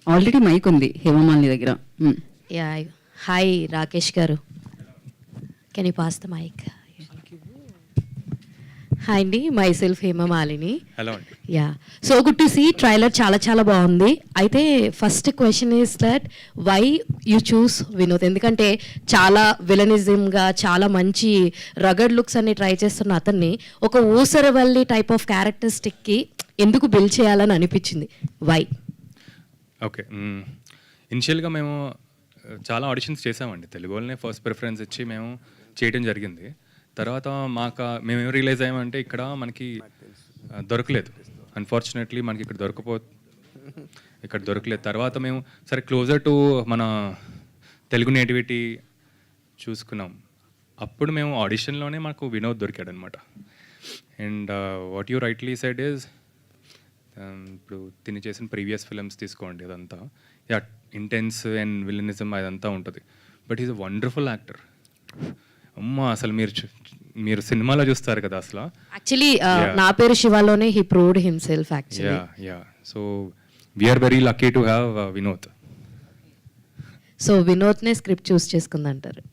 Already mic ఉంది హేమమాలిని దగ్గర. Yeah. Hi, Rakesh garu. Can you pass the mic? Hi అండి, myself Hemamalini. Hello అండి. Yeah, so good to see. Trailer చాలా చాలా బాగుంది. అయితే first question is that why you chose Vinod? ఎందుకంటే చాలా విలనిజంగా చాలా మంచి రగడ్ లుక్స్ అన్ని ట్రై చేస్తున్న అతన్ని ఒక ఊసరవల్లి టైప్ ఆఫ్ క్యారెక్టరిస్టిక్కి ఎందుకు బిల్డ్ చేయాలని అనిపించింది? వై? ఓకే, ఇనిషియల్గా మేము చాలా ఆడిషన్స్ చేసామండి. తెలుగు వాళ్ళనే ఫస్ట్ ప్రిఫరెన్స్ ఇచ్చి మేము చేయడం జరిగింది. తర్వాత మేము రియలైజ్ అయ్యామంటే ఇక్కడ మనకి దొరకలేదు. అన్ఫార్చునేట్లీ మనకి ఇక్కడ దొరకలేదు. తర్వాత మేము సరే క్లోజర్ టు మన తెలుగు నేటివిటీ చూసుకున్నాం. అప్పుడు మేము ఆడిషన్లోనే మాకు వినోద్ దొరికాడు అనమాట. And what you rightly said is, ఇప్పుడు తిని చేసిన ప్రీవియస్ ఫిల్మ్స్ తీసుకోండి, అదంతా యా ఇంటెన్స్ అండ్ విలనిజం అదంతా ఉంటుంది. But is a wonderful actor. అమ్మ, అసలు మీరు సినిమాలో చూస్తారు కదా అసలు. యాక్చువల్లీ నా పేరు శివాలోనే he proved himself actually. Yeah so we are very lucky to have Vinod. So వినోద్నే స్క్రిప్ట్ చూస్ చేసుకుందంటారు?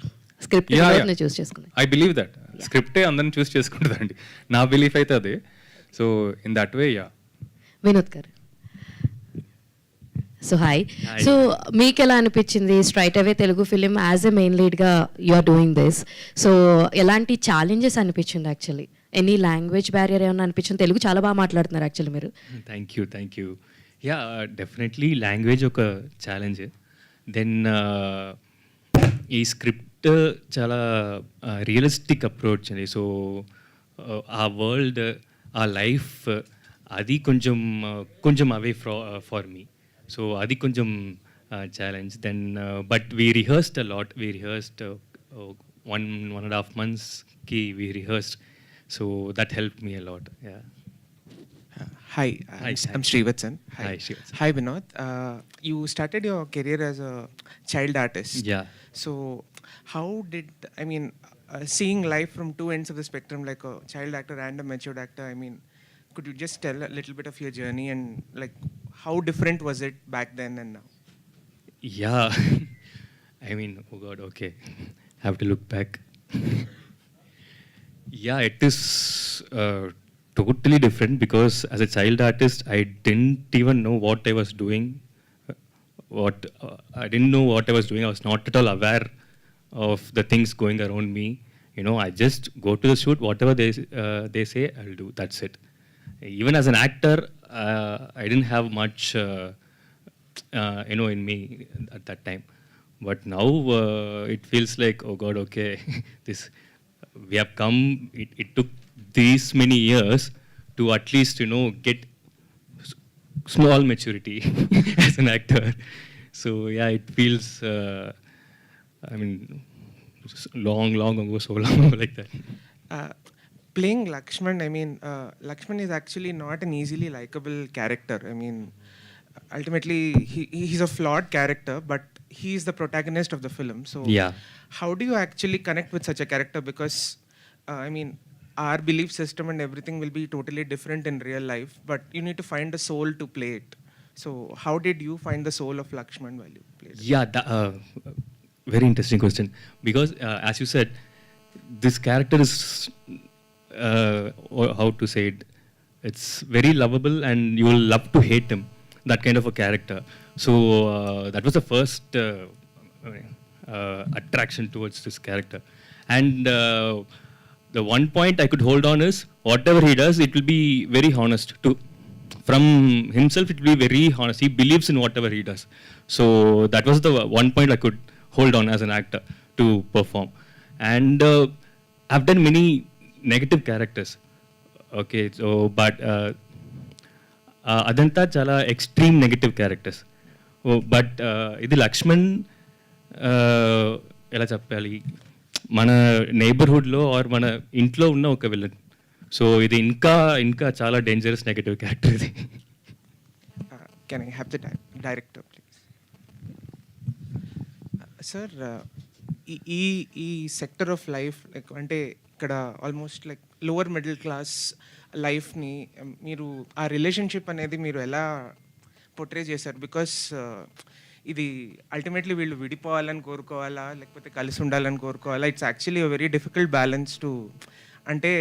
స్క్రిప్ట్ వినోద్నే చూస్ చేసుకుంది. ఐ బిలీవ్ దట్ స్క్రిప్టే అందరిని చూస్ చేసుకుంటుందండి. నా బిలీఫ్ అయితే అదే. So in that way yeah. Vinod garu, so hi. So మీకు ఎలా అనిపించింది straight away Telugu film as a main లీడ్గా you are doing this? So ఎలాంటి ఛాలెంజెస్ అనిపించింది? యాక్చువల్లీ ఎనీ లాంగ్వేజ్ బ్యారియర్ ఏమన్నా అనిపించింది? తెలుగు చాలా బాగా మాట్లాడుతున్నారు యాక్చువల్లీ మీరు. Thank you. Yeah, definitely language ఒక ఛాలెంజ్. దెన్ ఈ స్క్రిప్ట్ చాలా రియలిస్టిక్ అప్రోచ్ అండి. సో ఆ వరల్డ్, ఆ లైఫ్, అది కొంచెం అవే ఫార్ మీ. సో అది కొంచెం challenge. Then but we rehearsed a lot. We rehearsed 1.5 monthsకి we rehearsed. So that help me a lot. Yeah. Hi, I'm Srivatsan. Hi, Srivatsan. Hi, Vinod. You started your career as a child artist. Yeah. So, how did, seeing life from two ends of the spectrum, like a child actor and a matured actor, could you just tell a little bit of your journey and like how different was it back then and now? Yeah. Oh God, okay. Have to look back. Yeah, it is totally different because as a child artist, I didn't even know what I was doing. I didn't know what I was doing. I was not at all aware of the things going around me. I just go to the shoot, whatever they say, I'll do. That's it. Even as an actor, I didn't have much, in me at that time. But now it feels like, oh God, okay, we have come. It took these many years to at least, get small maturity as an actor. So yeah, it feels, long ago, so long like that. Playing Lakshman, Lakshman is actually not an easily likable character. Ultimately, he's a flawed character, but he's the protagonist of the film. So, yeah. How do you actually connect with such a character? Because, our belief system and everything will be totally different in real life, but you need to find a soul to play it. So, how did you find the soul of Lakshman while you played it? Yeah, very interesting question. Because, as you said, this character is, how to say it, it's very lovable and you will love to hate him, that kind of a character. So that was the first attraction towards this character. And the one point I could hold on is whatever he does, it will be very honest. From himself, it will be very honest. He believes in whatever he does. So that was the one point I could hold on as an actor to perform. And I've done many negative characters. Okay, so but అదంతా చాలా extreme negative characters. But ఇది లక్ష్మణ్ ఎలా చెప్పాలి, మన నైబర్హుడ్లో are మన ఇంట్లో ఉన్న ఒక విలన్. సో ఇది ఇంకా చాలా డేంజరస్ నెగటివ్ క్యారెక్టర్ ఇది. Can I have the director, please? Sir, ఈ సెక్టర్ ఆఫ్ లైఫ్ లైక్ అంటే ఇక్కడ almost like lower middle class లైఫ్ని మీరు ఆ రిలేషన్షిప్ అనేది మీరు ఎలా పొట్రే చేశారు బికాస్ ఇది అల్టిమేట్లీ వీళ్ళు విడిపోవాలని కోరుకోవాలా లేకపోతే కలిసి ఉండాలని కోరుకోవాలా, it's actually a very difficult balance to, అంటే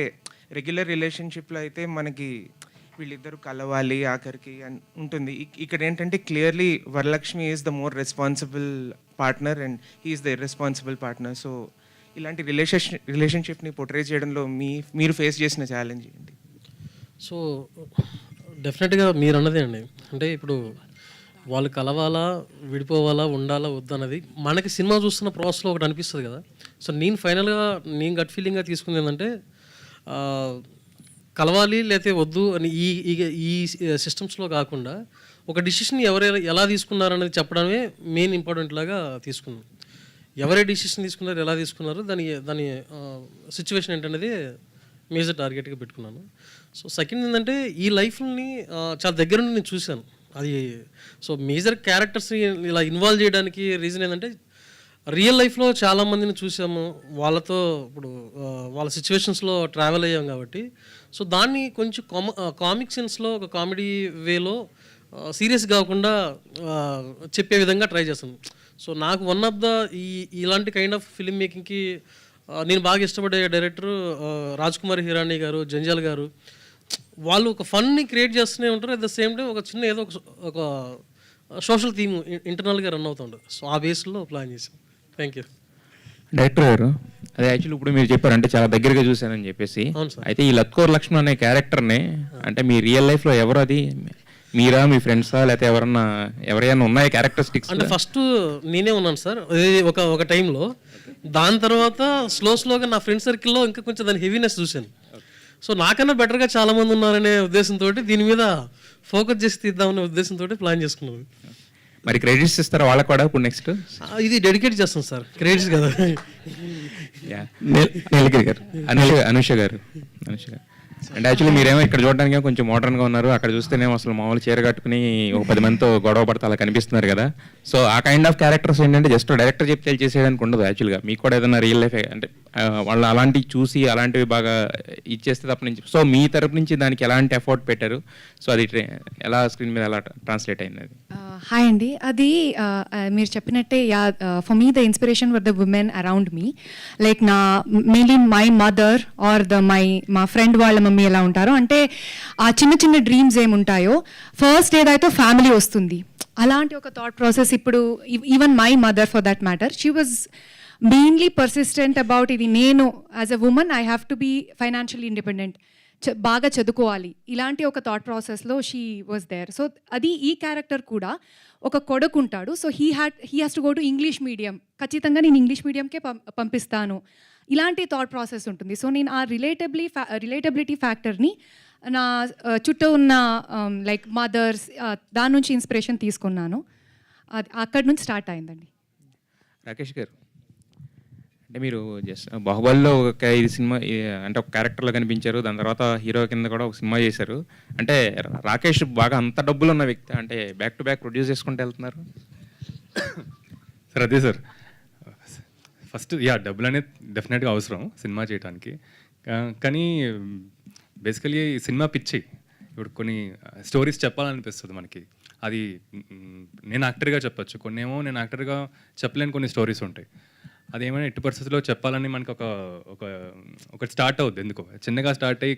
రెగ్యులర్ రిలేషన్షిప్లో అయితే మనకి వీళ్ళిద్దరూ కలవాలి ఆఖరికి అని ఉంటుంది. ఇక్కడ ఏంటంటే clearly Varalakshmi is the more responsible partner and he's the irresponsible partner. So ఇలాంటి రిలేషన్షిప్ని పొట్రే చేయడంలో మీరు ఫేస్ చేసిన ఛాలెంజ్ ఏంటి? సో డెఫినెట్గా మీరు అన్నదే అండి, అంటే ఇప్పుడు వాళ్ళు కలవాలా విడిపోవాలా ఉండాలా వద్దన్నది మనకి సినిమా చూస్తున్న ప్రాసెస్లో ఒకటి అనిపిస్తుంది కదా. సో నేను ఫైనల్గా నేను గట్ ఫీలింగ్గా తీసుకుంది ఏంటంటే కలవాలి లేకపోతే వద్దు అని ఈ సిస్టమ్స్లో కాకుండా ఒక డిసిషన్ ఎలా తీసుకున్నారనేది చెప్పడమే మెయిన్ ఇంపార్టెంట్ లాగా తీసుకున్నాం. ఎవరే డిసిషన్ తీసుకున్నారు, ఎలా తీసుకున్నారు, దాని సిచ్యువేషన్ ఏంటనేది మేజర్ టార్గెట్గా పెట్టుకున్నాను. సో సెకండ్ ఏంటంటే ఈ లైఫ్ని చాలా దగ్గర నుండి నేను చూశాను. అది సో మేజర్ క్యారెక్టర్స్ని ఇలా ఇన్వాల్వ్ చేయడానికి రీజన్ ఏంటంటే రియల్ లైఫ్లో చాలామందిని చూసాము, వాళ్ళతో ఇప్పుడు వాళ్ళ సిచ్యువేషన్స్లో ట్రావెల్ అయ్యాం కాబట్టి సో దాన్ని కొంచెం కామిక్ సెన్స్లో ఒక కామెడీ వేలో సీరియస్ కాకుండా చెప్పే విధంగా ట్రై చేస్తాను. సో నాకు వన్ ఆఫ్ ద ఇలాంటి కైండ్ ఆఫ్ ఫిల్మ్ మేకింగ్కి నేను బాగా ఇష్టపడే డైరెక్టర్ రాజ్ కుమార్ హిరానీ గారు, జంజాల్ గారు. వాళ్ళు ఒక ఫన్ని క్రియేట్ చేస్తూనే ఉంటారు, అట్ ద సేమ్ టైం ఒక చిన్న ఏదో ఒక సోషల్ థీమ్ ఇంటర్నల్గా రన్ అవుతుంటుంది. సో ఆ బేస్లో ప్లాన్ చేసాం. Thank you. డైరెక్టర్ గారు, అదే యాక్చువల్లీ ఇప్పుడు మీరు చెప్పారు అంటే చాలా దగ్గరగా చూశానని చెప్పేసి, అయితే ఈ లత్కోర్ లక్ష్మణ్ అనే క్యారెక్టర్ని అంటే మీ రియల్ లైఫ్లో ఎవరు, అది మీరా, మీ ఫ్రెండ్సా, లేకపోతే ఎవరైనా ఉన్నాయి క్యారెక్టరిస్టిక్స్? అంటే ఫస్ట్ నేనే ఉన్నాను సార్ ఒక టైంలో, దాని తర్వాత స్లోగా నా ఫ్రెండ్ సర్కిల్లో ఇంకా కొంచెం దాని హెవీనెస్ చూశాను. సో నాకన్నా బెటర్గా చాలామంది ఉన్నారనే ఉద్దేశంతో దీని మీద ఫోకస్ చేసి తీద్దామనే ఉద్దేశంతో ప్లాన్ చేసుకున్నాను. మరి క్రెడిట్స్ ఇస్తారా వాళ్ళకు కూడా ఇప్పుడు నెక్స్ట్? ఇది డెడికేట్ చేస్తాం సార్, క్రెడిట్స్ కదా. నీలగిరి గారు, అనుష గారు అంటే యాక్చువల్లీ మీరేమో ఇక్కడ చూడడానికి కొంచెం మోడర్న్గా ఉన్నారు, అక్కడ చూస్తేనేమో అసలు మామూలు చీర కట్టుకుని ఒక 10 మందితో గొడవ పడతా అలా కనిపిస్తున్నారు కదా. సో ఆ కైండ్ ఆఫ్ క్యారెక్టర్స్ ఏంటంటే జస్ట్ డైరెక్టర్ చెప్తే చేసేయడానికి ఉండదు. యాక్చువల్గా మీకు కూడా ఏదైనా రియల్ లైఫ్ అంటే వాళ్ళు అలాంటివి చూసి అలాంటివి బాగా ఇచ్చేస్తే తప్ప నుంచి, సో మీ తరపు నుంచి దానికి ఎలాంటి ఎఫర్ట్ పెట్టారు, సో అది ఎలా స్క్రీన్ మీద ఎలా ట్రాన్స్లేట్ అయింది? అది హాయ్ అండి, అది మీరు చెప్పినట్టే for me the inspiration were the women around me, like నా మెయిన్లీ మై మదర్ ఆర్ మా ఫ్రెండ్ వాళ్ళ మమ్మీ ఎలా ఉంటారో, అంటే ఆ చిన్న చిన్న డ్రీమ్స్ ఏముంటాయో ఫస్ట్ ఏదైతే ఫ్యామిలీ వస్తుంది, అలాంటి ఒక థాట్ ప్రాసెస్. ఇప్పుడు even my mother for that matter, she was mainly persistent about ఇది, నేను as a woman I have to be financially independent, బాగా చదువుకోవాలి, ఇలాంటి ఒక థాట్ ప్రాసెస్లో షీ వాజ్ దేర్. సో అది ఈ క్యారెక్టర్ కూడా ఒక కొడుకు ఉంటాడు, so he has to go to English medium, ఖచ్చితంగా నేను ఇంగ్లీష్ మీడియంకే పంపిస్తాను, ఇలాంటి థాట్ ప్రాసెస్ ఉంటుంది. సో నేను ఆ రిలేటబిలిటీ ఫ్యాక్టర్ని నా చుట్టూ ఉన్న లైక్ మదర్స్ దాని నుంచి ఇన్స్పిరేషన్ తీసుకున్నాను, అక్కడి నుంచి స్టార్ట్ అయిందండి. రాకేష్ గారు, అంటే మీరు జస్ట్ బాహుబలిలో ఒక 5 సినిమా అంటే ఒక క్యారెక్టర్లో కనిపించారు, దాని తర్వాత హీరో కింద కూడా ఒక సినిమా చేశారు. అంటే రాకేష్ బాగా అంత డబ్బులు ఉన్న వ్యక్తి, అంటే బ్యాక్ టు బ్యాక్ ప్రొడ్యూస్ చేసుకుంటూ వెళ్తున్నారు సార్? అదే సార్, ఫస్ట్ డబ్బులు అనేది డెఫినెట్గా అవసరం సినిమా చేయడానికి, కానీ బేసికలీ సినిమా పిచ్చి. ఇప్పుడు కొన్ని స్టోరీస్ చెప్పాలనిపిస్తుంది మనకి, అది నేను యాక్టర్గా చెప్పచ్చు, కొన్ని ఏమో నేను యాక్టర్గా చెప్పలేని కొన్ని స్టోరీస్ ఉంటాయి. అదేమైనా ఎట్టి పరిస్థితుల్లో చెప్పాలని మనకి ఒక స్టార్ట్ అవుద్ది, ఎందుకో చిన్నగా స్టార్ట్ అయ్యి.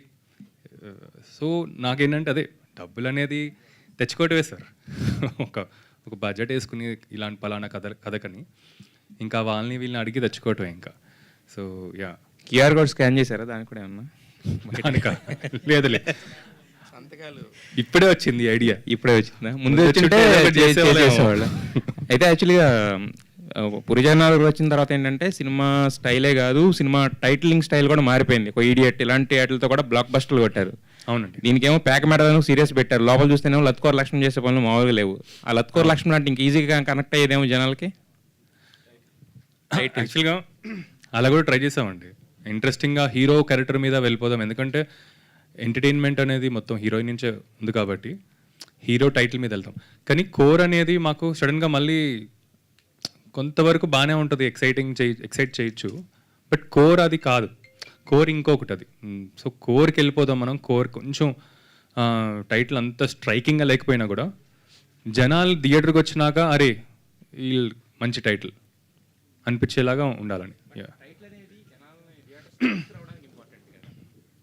సో నాకేంటంటే అదే డబ్బులు అనేది తెచ్చుకోవటమే సార్. ఒక బడ్జెట్ వేసుకుని ఇలాంటి పలానా కథకని ఇంకా వీళ్ళని అడిగి తెచ్చుకోవటమే ఇంకా. సో క్యూఆర్ కోడ్ స్కాన్ చేశారా దానికి కూడా ఏమన్నా? లేదులే, ఇప్పుడే వచ్చింది ఐడియా. ఇప్పుడే వచ్చిందా? ముందు వచ్చింటే చేసేవాళ్ళు. అయితే యాక్చువల్గా పురిజనాలు వచ్చిన తర్వాత ఏంటంటే సినిమా స్టైలే కాదు, సినిమా టైటిలింగ్ స్టైల్ కూడా మారిపోయింది. ఒక ఇడియట్ ఇలాంటి వాటితో కూడా బ్లాక్ బస్టర్లు కొట్టారు. అవునండి. దీనికేమో ప్యాక్ మేడను సీరియస్ పెట్టారు, లోపల చూస్తేనేమో లత్కోర్ లక్ష్మణ్ చేసే పనులు మామూలుగా లేవు. ఆ లత్కోర్ లక్ష్మణ్ అంటే ఇంక ఈజీగా కనెక్ట్ అయ్యేదేమో జనాలకి. యాక్చువల్గా అలా కూడా ట్రై చేసామండి, ఇంట్రెస్టింగ్గా హీరో క్యారెక్టర్ మీద వెళ్ళిపోదాం, ఎందుకంటే ఎంటర్టైన్మెంట్ అనేది మొత్తం హీరోయిన్ నుంచే ఉంది కాబట్టి హీరో టైటిల్ మీద వెళ్తాం. కానీ కోర్ అనేది మాకు సడన్గా మళ్ళీ కొంతవరకు బాగానే ఉంటుంది, ఎక్సైట్ చేయొచ్చు, బట్ కోర్ అది కాదు, కోర్ ఇంకొకటి అది. సో కోర్కి వెళ్ళిపోదాం మనం. కోర్ కొంచెం టైటిల్ అంత స్ట్రైకింగ్గా లేకపోయినా కూడా జనాలు థియేటర్కి వచ్చినాక అరే వీళ్ళు మంచి టైటిల్ అనిపించేలాగా ఉండాలని. Yeah.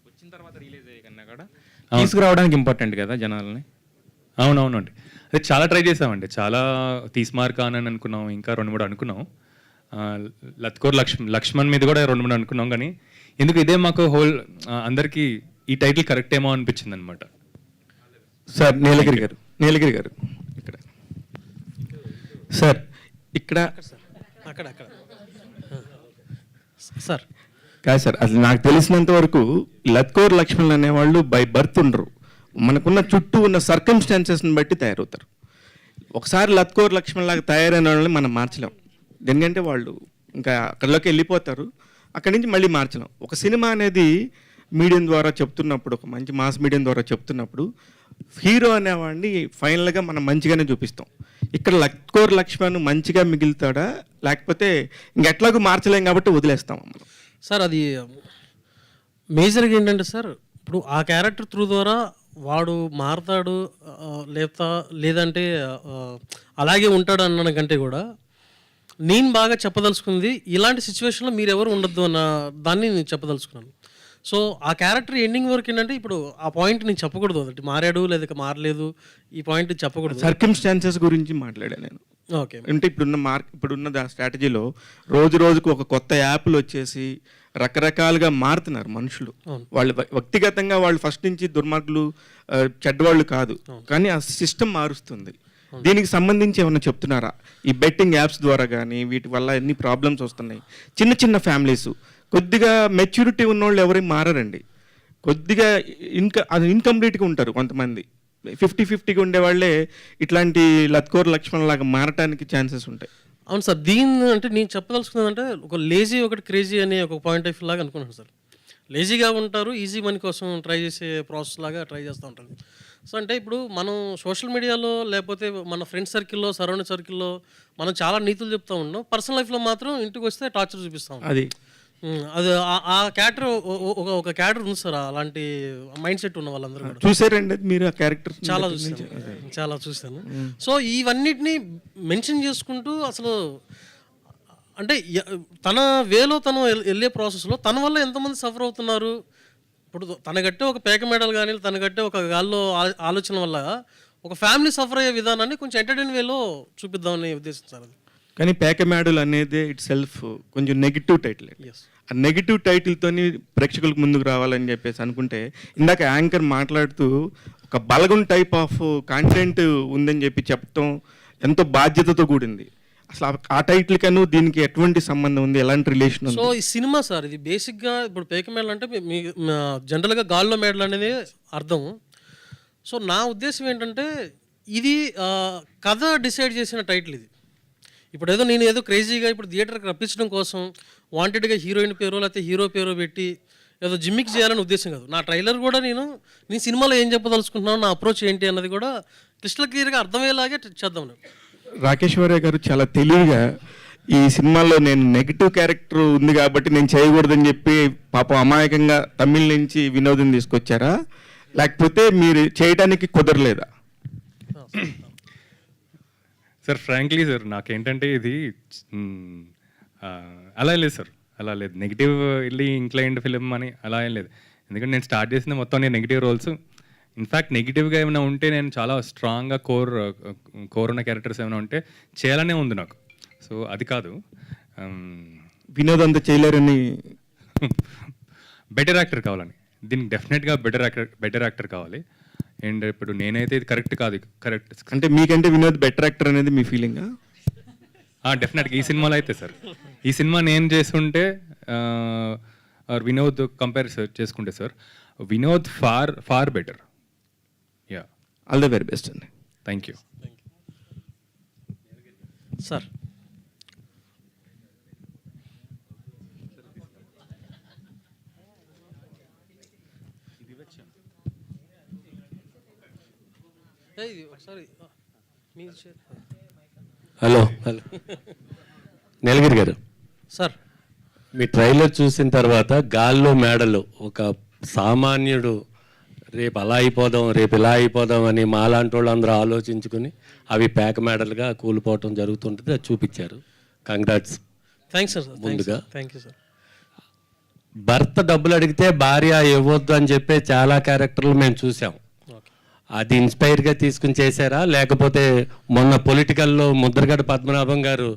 వచ్చిన తర్వాత రిలీజ్ అయ్యే కన్నా కూడా తీసుకురావడానికి ఇంపార్టెంట్ కదా జనాలని. అవునవునండి, అదే చాలా ట్రై చేసామండి. చాలా తీస్మార్క్ అని అనుకున్నాం, ఇంకా 2-3 అనుకున్నాం. లత్కోర్ లక్ష్మణ్ మీద కూడా 2-3 అనుకున్నాం, కానీ ఎందుకు ఇదే మాకు హోల్ అందరికీ ఈ టైటిల్ కరెక్ట్ ఏమో అనిపించింది అనమాట. సార్ నీలగిరి గారు ఇక్కడ సార్ ఇక్కడ అక్కడ సార్ కాదు సార్, అసలు నాకు తెలిసినంత వరకు లత్కోర్ లక్ష్మణ్ అనేవాళ్ళు బై బర్త్ ఉండరు, మనకున్న చుట్టూ ఉన్న సర్కమ్స్టాన్సెస్ని బట్టి తయారవుతారు. ఒకసారి లత్కోర్ లక్ష్మణ్ లాగా తయారైన వాళ్ళని మనం మార్చలేం, ఎందుకంటే వాళ్ళు ఇంకా అక్కడిలోకి వెళ్ళిపోతారు, అక్కడి నుంచి మళ్ళీ మార్చలేం. ఒక సినిమా అనేది మీడియం ద్వారా చెప్తున్నప్పుడు, ఒక మంచి మాస్ మీడియం ద్వారా చెప్తున్నప్పుడు హీరో అనేవాడిని ఫైనల్గా మనం మంచిగానే చూపిస్తాం. ఇక్కడ లత్కోర్ లక్ష్మణ్ మంచిగా మిగులుతాడా, లేకపోతే ఇంకెట్లాగూ మార్చలేం కాబట్టి వదిలేస్తాం మనం. సార్ అది మేజర్గా ఏంటంటే సార్, ఇప్పుడు ఆ క్యారెక్టర్ త్రూ ద్వారా వాడు మారతాడు లేదంటే అలాగే ఉంటాడు అన్న కంటే కూడా నేను బాగా చెప్పదలుచుకుంది ఇలాంటి సిచ్యువేషన్లో మీరు ఎవరు ఉండొద్దు అన్న దాన్ని నేను చెప్పదలుచుకున్నాను. సో ఆ క్యారెక్టర్ ఎండింగ్ వరకు ఏంటంటే ఇప్పుడు ఆ పాయింట్ నేను చెప్పకూడదు, ఒకటి మారాడు లేదా మారలేదు ఈ పాయింట్ చెప్పకూడదు. సర్కమ్స్టాన్సెస్ గురించి మాట్లాడాను నేను. ఓకే, అంటే ఇప్పుడున్న స్ట్రాటజీలో రోజుకు ఒక కొత్త యాప్లు వచ్చేసి రకరకాలుగా మారుతున్నారు మనుషులు. వాళ్ళు వ్యక్తిగతంగా వాళ్ళు ఫస్ట్ నుంచి దుర్మార్గులు చెడ్డవాళ్ళు కాదు, కానీ ఆ సిస్టమ్ మారుస్తుంది. దీనికి సంబంధించి ఏమైనా చెప్తున్నారా? ఈ బెట్టింగ్ యాప్స్ ద్వారా కానీ వీటి వల్ల ఎన్ని ప్రాబ్లమ్స్ వస్తున్నాయి. చిన్న ఫ్యామిలీస్ కొద్దిగా మెచ్యూరిటీ ఉన్నోళ్ళు ఎవరైనా మారారండి, కొద్దిగా ఇన్కంప్లీట్గా ఉంటారు కొంతమంది. 50-50గా ఉండేవాళ్ళే ఇట్లాంటి లత్కోర్ లక్ష్మణ్ లాగా మారటానికి ఛాన్సెస్ ఉంటాయి. అవును సార్, దీన్ని అంటే నేను చెప్పదలుచుకున్నదంటే ఒక లేజీ ఒకటి క్రేజీ అనే ఒక పాయింట్ ఆఫ్ వ్యూ లాగా అనుకున్నాను సార్. లేజీగా ఉంటారు, ఈజీ మనీ కోసం ట్రై చేసే ప్రాసెస్ లాగా ట్రై చేస్తూ ఉంటారు. సో అంటే ఇప్పుడు మనం సోషల్ మీడియాలో లేకపోతే మన ఫ్రెండ్ సర్కిల్లో సరౌండింగ్ సర్కిల్లో మనం చాలా నీతులు చెప్తూ ఉన్నాం, పర్సనల్ లైఫ్లో మాత్రం ఇంటికి వస్తే టార్చర్ చూపిస్తాం. అది ఆ క్యారెక్టర్ ఒక క్యారెక్టర్ ఉంది సార్, అలాంటి మైండ్ సెట్ ఉన్న వాళ్ళందరూ కూడా. చూసారండి మీరు ఆ క్యారెక్టర్? చాలా చూశాను. సో ఇవన్నిటిని మెన్షన్ చేసుకుంటూ అసలు అంటే తన వేలో తను వెళ్ళే ప్రాసెస్లో తన వల్ల ఎంతమంది సఫర్ అవుతున్నారు. ఇప్పుడు తన గట్టే ఒక పేక మెడల్ కానీ తన గట్టే ఒక గాల్లో ఆలోచన వల్ల ఒక ఫ్యామిలీ సఫర్ అయ్యే విధానాన్ని కొంచెం ఎంటర్టైన్ వేలో చూపిద్దామని ఉద్దేశం సార్ అది. కానీ పేక మేడల్ అనేది ఇట్ సెల్ఫ్ కొంచెం నెగిటివ్ టైటిల్. ఆ నెగిటివ్ టైటిల్తోని ప్రేక్షకులకు ముందుకు రావాలని చెప్పేసి అనుకుంటే, ఇందాక యాంకర్ మాట్లాడుతూ ఒక బలగం టైప్ ఆఫ్ కాంటెంట్ ఉందని చెప్పడం ఎంతో బాధ్యతతో కూడింది. అసలు ఆ టైటిల్ కను దీనికి ఎటువంటి సంబంధం ఉంది, ఎలాంటి రిలేషన్ ఉంది? సో ఈ సినిమా సార్ ఇది బేసిక్గా ఇప్పుడు పేక మేడల్ అంటే మీ జనరల్గా గాల్లో మేడల్ అనేది అర్థం. సో నా ఉద్దేశం ఏంటంటే ఇది కథ డిసైడ్ చేసిన టైటిల్ ఇది. ఇప్పుడు నేను ఏదో క్రేజీగా ఇప్పుడు థియేటర్కి రప్పించడం కోసం వాంటెడ్గా హీరోయిన్ పేరు లేకపోతే హీరో పేరు పెట్టి ఏదో జిమ్మిక్ చేయాలని ఉద్దేశం కాదు. నా ట్రైలర్ కూడా నేను సినిమాలో ఏం చెప్పదలుచుకుంటున్నాను, నా అప్రోచ్ ఏంటి అన్నది కూడా క్రిస్టల్ క్లియర్గా అర్థమయ్యేలాగే చేద్దాం. రాకేశ్వరయ్య గారు చాలా తెలివిగా ఈ సినిమాలో నేను నెగిటివ్ క్యారెక్టర్ ఉంది కాబట్టి నేను చేయకూడదని చెప్పి పాపం అమాయకంగా తమిళ్ నుంచి వినోదం తీసుకొచ్చారా, లేకపోతే మీరు చేయడానికి కుదరలేదా? సార్ ఫ్రాంక్లీ సార్ నాకేంటంటే ఇది అలా లేదు సార్, అలా లేదు. నెగిటివ్ వెళ్ళి ఇంక్లైన్డ్ ఫిలిం అని అలా ఏం లేదు. ఎందుకంటే నేను స్టార్ట్ చేసిన మొత్తం నేను నెగిటివ్ రోల్స్. ఇన్ఫ్యాక్ట్ నెగిటివ్గా ఏమైనా ఉంటే నేను చాలా స్ట్రాంగ్గా కోర్ ఉన్న క్యారెక్టర్స్ ఏమైనా ఉంటే చేయాలనే ఉంది నాకు. సో అది కాదు, వినోద్ అంతా చేయలేరని బెటర్ యాక్టర్ కావాలని. దీనికి డెఫినెట్గా బెటర్ యాక్టర్ కావాలి. అండ్ ఇప్పుడు నేనైతే ఇది కరెక్ట్ కాదు, కరెక్ట్ అంటే మీకంటే వినోద్ బెటర్ యాక్టర్ అనేది మీ ఫీలింగా? డెఫినెట్గా ఈ సినిమాలో అయితే సార్, ఈ సినిమా నేను చేస్తుంటే వినోద్ కంపేర్ చేసుకుంటే sir Vinod far better. Yeah, all the very best అండి. Thank you sir. Hello Neelagiri garu sir, me trailer చూసిన తర్వాత గాల్లో మేడలు ఒక సామాన్యుడు రేపు అలా అయిపోదాం, రేపు ఇలా అయిపోదాం అని మాలాంటి వాళ్ళు అందరూ ఆలోచించుకుని అవి పేక మేడలుగా కూలిపోవటం జరుగుతుంటుంది. అది చూపించారు. కంగ్రాట్స్. Thanks sir. ముందుగా థ్యాంక్ యూ సార్. భర్త డబ్బులు అడిగితే భార్య ఇవ్వద్దు అని చెప్పే చాలా క్యారెక్టర్లు మేము చూసాం. అది ఇన్స్పైర్గా తీసుకుని చేశారా, లేకపోతే మొన్న పొలిటికల్లో ముద్రగడ పద్మనాభం గారు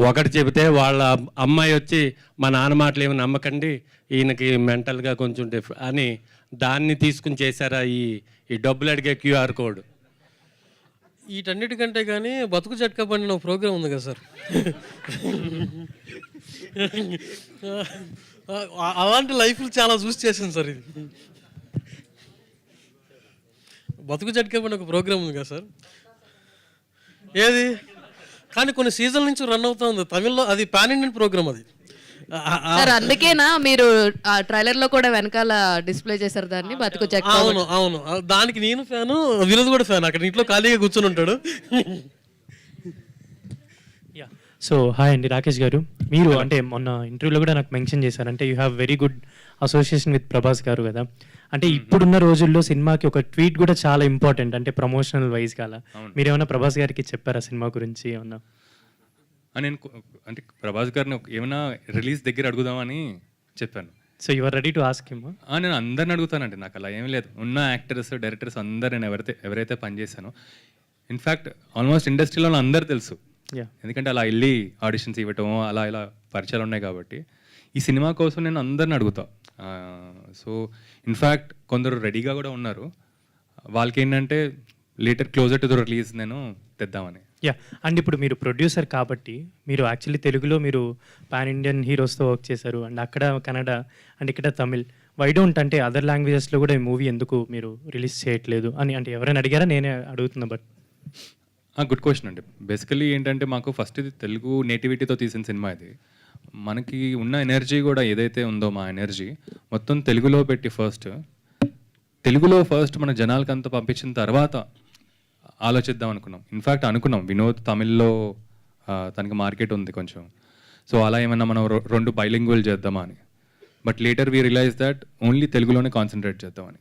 ఒకటి చెబితే వాళ్ళ అమ్మాయి వచ్చి మా నాన్న మాటలు ఏమి నమ్మకండి, ఈయనకి మెంటల్గా కొంచెం అని దాన్ని తీసుకుని చేశారా ఈ డబ్బులు అడిగే క్యూఆర్ కోడ్? వీటన్నిటికంటే కానీ బతుకు జట్కా పడిన ఒక ప్రోగ్రామ్ ఉంది కదా సార్, అలాంటి లైఫ్లు చాలా చూసి చేసింది సార్. ఇది బతుకు జట్కా పడిన ఒక ప్రోగ్రామ్ ఉంది కదా సార్, ఏది కానీ కొన్ని సీజన్ నుంచి రన్ అవుతా ఉంది తమిళ్లో. అది పాన్ ఇండియన్ ప్రోగ్రామ్ అది. సార్ అందుకేనా మీరు ఆ ట్రైలర్ లో కూడా వెనకాల డిస్ప్లే చేశారు దాన్ని, బతుకు చెక్క? అవును అవును, దానికి నేను ఫ్యాను, వినోద్ కూడా ఫ్యాన్. అక్కడ ఇంట్లో ఖాళీగా కూర్చొని ఉంటాడు. సో హాయ్ అండి, రాకేష్ గారు. మీరు అంటే మొన్న ఇంటర్వ్యూలో కూడా నాకు మెన్షన్ చేశారు, అంటే you have very good association with Prabhas గారు కదా. అంటే ఇప్పుడున్న రోజుల్లో సినిమాకి ఒక ట్వీట్ కూడా చాలా ఇంపార్టెంట్, అంటే ప్రమోషనల్ వైజ్ గా. మీరు ఏమైనా ప్రభాస్ గారికి చెప్పారా సినిమా గురించి ఏమన్నా? నేను అంటే ప్రభాస్ గారిని ఏమైనా రిలీజ్ దగ్గర అడుగుదామని చెప్పాను. So you are ready to ask him? నేను అందరిని అడుగుతానండి, నాకు అలా ఏం లేదు. ఉన్న యాక్టర్స్, డైరెక్టర్స్ అందరు నేను ఎవరైతే పనిచేశానో, ఇన్ఫ్యాక్ట్ ఆల్మోస్ట్ ఇండస్ట్రీలో అందరు తెలుసు. ఎందుకంటే అలా వెళ్ళి ఆడిషన్స్ ఇవ్వటం అలా ఇలా పరిచయాలు ఉన్నాయి కాబట్టి ఈ సినిమా కోసం నేను అందరిని అడుగుతా. సో ఇన్ఫ్యాక్ట్ కొందరు రెడీగా కూడా ఉన్నారు. వాళ్ళకి ఏంటంటే later closer to the release నేను తెద్దామని. అండ్ ఇప్పుడు మీరు ప్రొడ్యూసర్ కాబట్టి మీరు యాక్చువల్లీ తెలుగులో మీరు పాన్ ఇండియన్ హీరోస్తో వర్క్ చేశారు, అండ్ అక్కడ కన్నడ అండ్ ఇక్కడ తమిళ్. వై డోంట్ అంటే అదర్ లాంగ్వేజెస్లో కూడా ఈ మూవీ ఎందుకు మీరు రిలీజ్ చేయట్లేదు అని అంటే ఎవరైనా అడిగారా? నేనే అడుగుతున్నా. బట్ గుడ్ క్వశ్చన్ అండి. బేసికలీ ఏంటంటే మాకు ఫస్ట్ ఇది తెలుగు నేటివిటీతో తీసిన సినిమా. ఇది మనకి ఉన్న ఎనర్జీ కూడా ఏదైతే ఉందో మా ఎనర్జీ మొత్తం తెలుగులో పెట్టి తెలుగులో ఫస్ట్ మన జనాలకి అంతా పంపించిన తర్వాత ఆలోచిద్దాం అనుకున్నాం. ఇన్ఫ్యాక్ట్ అనుకున్నాం వినోద్ తమిళ్లో తనకి మార్కెట్ ఉంది కొంచెం, సో అలా ఏమన్నా మనం 2 బైలింగ్వల్ చేద్దామా అని. But later we realise that only తెలుగులోనే కాన్సన్ట్రేట్ చేద్దామని,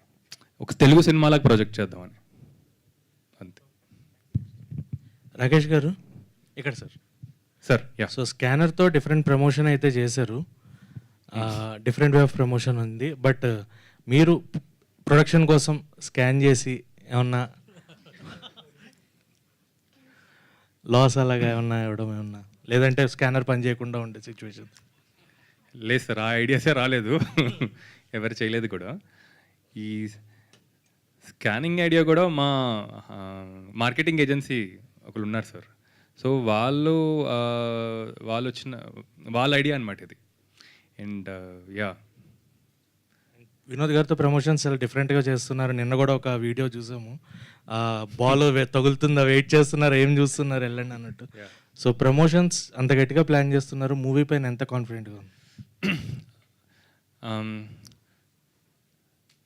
ఒక తెలుగు సినిమాలకు ప్రొజెక్ట్ చేద్దామని, అంతే. రాకేష్ గారు ఇక్కడ సార్. సో స్కానర్తో డిఫరెంట్ ప్రమోషన్ అయితే చేశారు, డిఫరెంట్ వే ఆఫ్ ప్రమోషన్ ఉంది. బట్ మీరు ప్రొడక్షన్ కోసం స్కాన్ చేసి ఏమన్నా లాస్ అలాగా ఏమన్నా ఇవ్వడం ఏమన్నా, లేదంటే స్కానర్ పని చేయకుండా ఉండే సిచ్యువేషన్? లేదు సార్, ఆ ఐడియాసే రాలేదు, ఎవరు చేయలేదు కూడా. ఈ స్కానింగ్ ఐడియా కూడా మా మార్కెటింగ్ ఏజెన్సీ ఒకళ్ళు ఉన్నారు సార్. సో వాళ్ళు వాళ్ళ ఐడియా అనమాట ఇది. అండ్ వినోద్ గారితో ప్రమోషన్స్ చాలా డిఫరెంట్గా చేస్తున్నారు. నిన్న కూడా ఒక వీడియో చూసాము, బాల్ తగులుతుందా వెయిట్ చేస్తున్నారు, ఏం చూస్తున్నారు వెళ్ళండి అన్నట్టు. సో ప్రమోషన్స్ అంత గట్టిగా ప్లాన్ చేస్తున్నారు, మూవీ పైన ఎంత కాన్ఫిడెంట్గా ఉంది?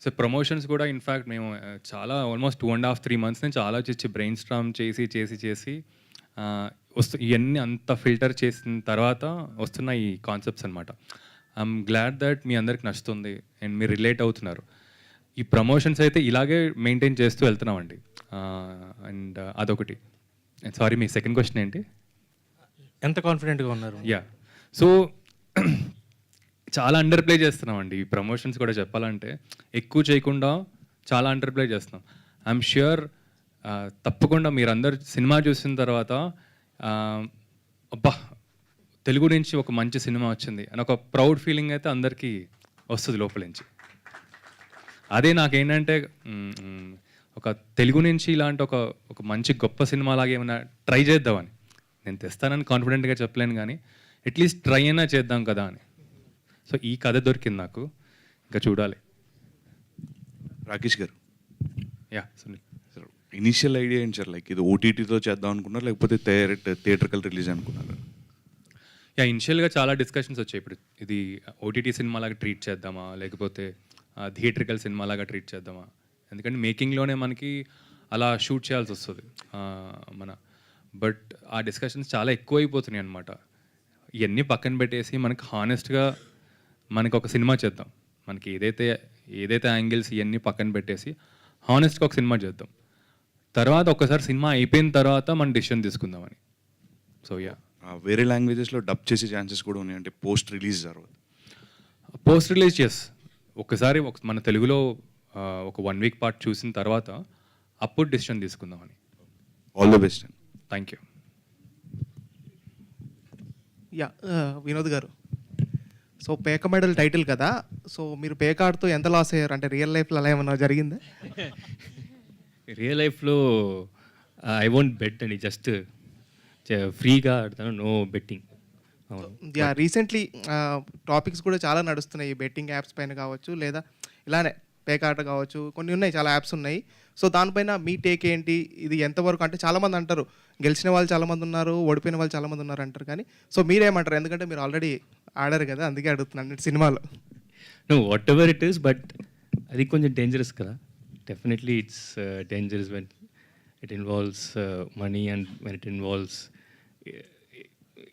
సో ప్రమోషన్స్ కూడా ఇన్ఫ్యాక్ట్ మేము చాలా ఆల్మోస్ట్ 2.5-3 months నుంచి ఆలోచించి బ్రెయిన్ స్ట్రామ్ చేసి ఇవన్నీ అంత ఫిల్టర్ చేసిన తర్వాత వస్తున్న ఈ కాన్సెప్ట్స్ అనమాట. ఐఎమ్ గ్లాడ్ దట్ మీ అందరికి నచ్చుతుంది అండ్ మీరు రిలేట్ అవుతున్నారు. ఈ ప్రమోషన్స్ అయితే ఇలాగే మెయింటైన్ చేస్తూ వెళ్తున్నామండి. అండ్ అదొకటి. సారీ, మీ సెకండ్ క్వశ్చన్ ఏంటి? ఎంత కాన్ఫిడెంట్గా ఉన్నారు? సో చాలా అండర్ ప్లే చేస్తున్నామండి ఈ ప్రమోషన్స్ కూడా. చెప్పాలంటే ఎక్కువ చేయకుండా చాలా అండర్ ప్లే చేస్తున్నాం. ఐఎమ్ ష్యూర్ తప్పకుండా మీరందరు సినిమా చూసిన తర్వాత అబ్బా తెలుగు నుంచి ఒక మంచి సినిమా వచ్చింది అని ఒక ప్రౌడ్ ఫీలింగ్ అయితే అందరికీ వస్తుంది లోపల నుంచి. అదే నాకేంటంటే ఒక తెలుగు నుంచి ఇలాంటి ఒక మంచి గొప్ప సినిమా లాగా ఏమైనా ట్రై చేద్దామని. నేను తెస్తానని కాన్ఫిడెంట్గా చెప్పలేను, కానీ అట్లీస్ట్ ట్రై అయినా చేద్దాం కదా అని. సో ఈ కథ దొరికింది నాకు, ఇంకా చూడాలి. రాకేష్ గారు, సునీల్ సార్, ఇనీషియల్ ఐడియా ఏంటి సార్? లైక్ ఇది ఓటీటీతో చేద్దాం అనుకున్నారు, లేకపోతే థియేటర్కల్ రిలీజ్ అనుకున్నారు? ఇనిషియల్గా చాలా డిస్కషన్స్ వచ్చాయి. ఇప్పుడు ఇది ఓటీటీ సినిమా లాగా ట్రీట్ చేద్దామా, లేకపోతే థియేట్రికల్ సినిమా లాగా ట్రీట్ చేద్దామా? ఎందుకంటే మేకింగ్లోనే మనకి అలా షూట్ చేయాల్సి వస్తుంది బట్ ఆ డిస్కషన్స్ చాలా ఎక్కువైపోతున్నాయి అనమాట. ఇవన్నీ పక్కన పెట్టేసి మనకి హానెస్ట్గా మనకి ఒక సినిమా చేద్దాం. మనకి ఏదైతే యాంగిల్స్ ఇవన్నీ పక్కన పెట్టేసి హానెస్ట్గా ఒక సినిమా చేద్దాం, తర్వాత ఒక్కసారి సినిమా అయిపోయిన తర్వాత మనం డిసిషన్ తీసుకుందామని. సో యా, వేరే లాంగ్వేజెస్లో డబ్ చేసే ఛాన్సెస్ కూడా ఉన్నాయి, అంటే పోస్ట్ రిలీజ్ తర్వాత. పోస్ట్ రిలీజ్ ఒకసారి మన తెలుగులో ఒక 1 వీక్ పార్ట్ చూసిన తర్వాత అప్పుడు డిసిషన్ తీసుకుందామని. All the best. Thank you. Yeah, Vinod garu, so పేక మెడల్ టైటిల్ కదా, సో మీరు పేక ఆడుతూ ఎంత లాస్ అయ్యారు? అంటే రియల్ లైఫ్లో అలా ఏమన్నా జరిగిందా? రియల్ లైఫ్లో ఐ వోంట్ బెట్ అండి, జస్ట్ ఫ్రీగా ఆడతాను, no betting. Yeah, recently topics కూడా చాలా నడుస్తున్నాయి ఈ బెట్టింగ్ యాప్స్ పైన కావచ్చు, లేదా ఇలానే పేక ఆట కావచ్చు, కొన్ని ఉన్నాయి, చాలా యాప్స్ ఉన్నాయి. సో దానిపైన మీ టేక్ ఏంటి? ఇది ఎంతవరకు, అంటే చాలామంది అంటారు గెలిచిన వాళ్ళు చాలామంది ఉన్నారు, ఓడిపోయిన వాళ్ళు చాలామంది ఉన్నారు అంటారు, కానీ సో మీరేమంటారు? ఎందుకంటే మీరు ఆల్రెడీ ఆడారు కదా, అందుకే అడుగుతున్నాను సినిమాలో. No, whatever it is, but అది కొంచెం డేంజరస్ కదా. Definitely it's dangerous when it involves money and when it involves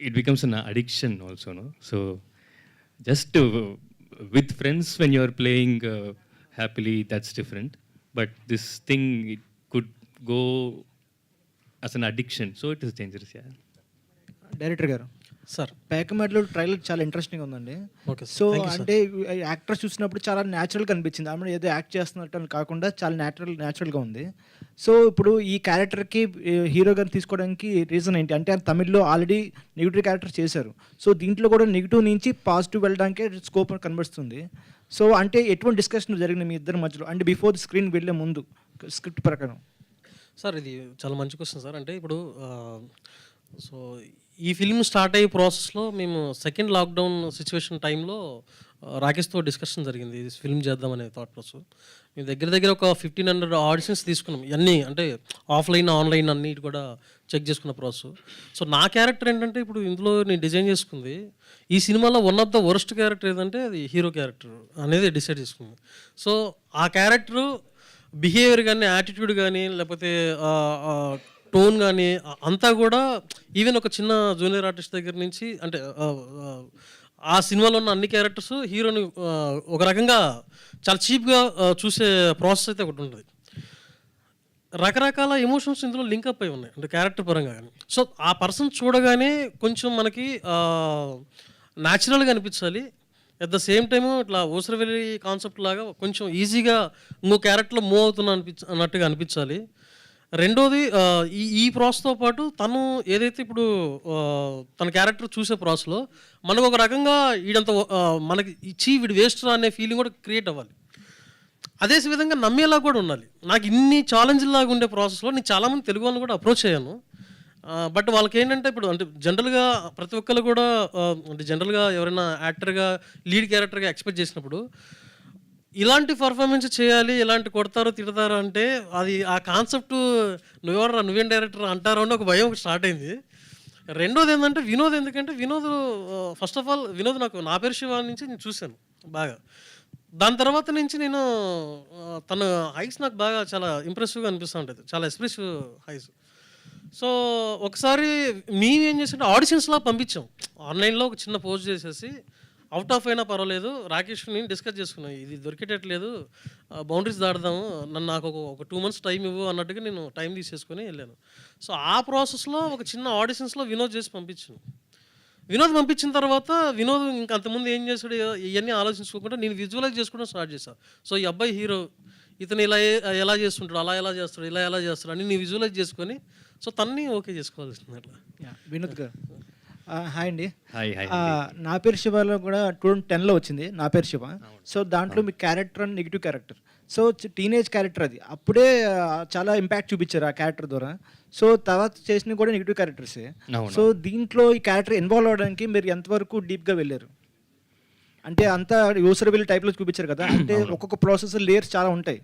it becomes an addiction also, no? So just with friends when you are playing happily, that's different, but this thing, it could go as an addiction, so it is dangerous. Yeah. Director గారు sir, పేకమెడలో trailer చాలా interesting ఉందండి. Okay so అంటే actors చూసినప్పుడు చాలా న్యాచురల్గా అనిపించింది. ఆమె ఏదో యాక్ట్ చేస్తున్నట్టు అని కాకుండా చాలా న్యాచురల్గా ఉంది. సో ఇప్పుడు ఈ క్యారెక్టర్కి హీరో గారిని తీసుకోవడానికి రీజన్ ఏంటి? అంటే ఆయన తమిళ్లో ఆల్రెడీ నెగిటివ్ క్యారెక్టర్ చేశారు, సో దీంట్లో కూడా నెగిటివ్ నుంచి పాజిటివ్ వెళ్ళడానికే స్కోప్ కనిపిస్తుంది. సో అంటే ఎటువంటి డిస్కషన్ జరిగింది మీ ఇద్దరి మధ్యలో, అంటే బిఫోర్ ది స్క్రీన్ వెళ్ళే ముందు స్క్రిప్ట్ ప్రకారం? సార్, ఇది చాలా మంచి క్వశ్చన్ సార్. అంటే ఇప్పుడు సో ఈ ఫిల్మ్ స్టార్ట్ అయ్యే ప్రాసెస్లో మేము సెకండ్ లాక్డౌన్ సిచ్యువేషన్ టైంలో రాకేష్తో డిస్కషన్ జరిగింది, ఇది ఫిల్మ్ చేద్దామనే థాట్ ప్రాసెస్. మేము దగ్గర ఒక 1500 ఆడిషన్స్ తీసుకున్నాం, ఇవన్నీ అంటే ఆఫ్లైన్ ఆన్లైన్ అన్నీ కూడా చెక్ చేసుకున్న ప్రాసెస్. సో నా క్యారెక్టర్ ఏంటంటే ఇప్పుడు ఇందులో నేను డిజైన్ చేసుకుంది, ఈ సినిమాలో one of the worst character ఏదంటే అది హీరో క్యారెక్టర్ అనేది డిసైడ్ చేసుకుంది. సో ఆ క్యారెక్టరు బిహేవియర్ కానీ, యాటిట్యూడ్ కానీ, లేకపోతే టోన్ కానీ అంతా కూడా ఈవెన్ ఒక చిన్న జూనియర్ ఆర్టిస్ట్ దగ్గర నుంచి, అంటే ఆ సినిమాలో ఉన్న అన్ని క్యారెక్టర్స్ హీరోని ఒక రకంగా చాలా చీప్గా చూసే ప్రాసెస్ అయితే ఒకటి ఉంటుంది. రకరకాల ఎమోషన్స్ ఇందులో లింకప్ అయి ఉన్నాయి, అంటే క్యారెక్టర్ పరంగా కానీ. సో ఆ పర్సన్ చూడగానే కొంచెం మనకి న్యాచురల్గా అనిపించాలి, అట్ ద సేమ్ టైము ఇట్లా ఊసరవెల్లి కాన్సెప్ట్ లాగా కొంచెం ఈజీగా ఇంకో క్యారెక్టర్లో మూవ్ అవుతున్నా అన్నట్టుగా అనిపించాలి. రెండోది, ఈ ప్రాసెస్తో పాటు తను ఏదైతే ఇప్పుడు తన క్యారెక్టర్ చూసే ప్రాసెస్లో మనకు ఒక రకంగా వీడంత మనకి ఇచ్చి వీడు వేస్ట్ అనే ఫీలింగ్ కూడా క్రియేట్ అవ్వాలి. అదే విధంగా నమ్మేలా కూడా ఉండాలి. నాకు ఇన్ని ఛాలెంజ్లాగా ఉండే ప్రాసెస్లో నేను చాలామంది తెలుగు వాళ్ళని కూడా అప్రోచ్ అయ్యాను, బట్ వాళ్ళకి ఏంటంటే ఇప్పుడు అంటే జనరల్గా ప్రతి ఒక్కరు కూడా అంటే జనరల్గా ఎవరైనా యాక్టర్గా లీడ్ క్యారెక్టర్గా ఎక్స్పెక్ట్ చేసినప్పుడు ఇలాంటి పర్ఫార్మెన్స్ చేయాలి, ఇలాంటి కొడతారో తిడతారో అంటే అది ఆ కాన్సెప్ట్ నువ్వేం డైరెక్టర్ అంటారో అని ఒక భయం స్టార్ట్ అయింది. రెండోది ఏంటంటే వినోద్, ఎందుకంటే Vinod first of all Vinod నాకు నా పేరు శివ నుంచి నేను చూశాను బాగా. దాని తర్వాత నుంచి నేను తన హైస్ నాకు బాగా చాలా ఇంప్రెసివ్గా అనిపిస్తూ ఉంటుంది, చాలా ఎక్స్ప్రెసివ్ హైస్. సో ఒకసారి మేము ఏం చేసామంటే ఆడిషన్స్లా పంపించాం, ఆన్లైన్లో ఒక చిన్న పోస్ట్ చేసేసి అవుట్ ఆఫ్ అయినా పర్వాలేదు, రాకేష్ నేను డిస్కస్ చేసుకున్నాను, ఇది దొరికేటట్లేదు, బౌండరీస్ దాడదాము, నాకు ఒక 2 months టైం ఇవ్వు అన్నట్టుగా నేను టైం తీసేసుకొని వెళ్ళాను. సో ఆ ప్రాసెస్లో ఒక చిన్న ఆడిషన్స్లో వినోద్ చేసి పంపించాను. వినోద్ పంపించిన తర్వాత వినోద్ ఇంకా అంతకుముందు ఏం చేశాడు ఇవన్నీ ఆలోచించుకోకుండా నేను విజువలైజ్ చేసుకోవడం స్టార్ట్ చేశాను. సో ఈ అబ్బాయి హీరో, ఇతను ఎలా చేస్తుంటాడు, అలా ఎలా చేస్తాడు, ఎలా చేస్తాడు అని నేను విజువలైజ్ చేసుకొని సో తన్ని ఓకే చేసుకోవాల్సింది అట్లా. వినోద్ గారు హాయ్ అండి. హాయ్. నా పేరు శివలో కూడా 2010లో వచ్చింది నా పేరు శివ. సో దాంట్లో మీ character and negative character, so teenage character, అది అప్పుడే చాలా ఇంపాక్ట్ చూపించారు ఆ క్యారెక్టర్ ద్వారా. సో తర్వాత చేసినవి కూడా నెగిటివ్ క్యారెక్టర్సే. సో దీంట్లో ఈ క్యారెక్టర్ ఇన్వాల్వ్ అవ్వడానికి మీరు ఎంతవరకు డీప్గా వెళ్ళారు? అంటే అంతా యూసరబిల్ టైప్లో చూపించారు కదా, అంటే ఒక్కొక్క ప్రాసెస్ లేయర్స్ చాలా ఉంటాయి.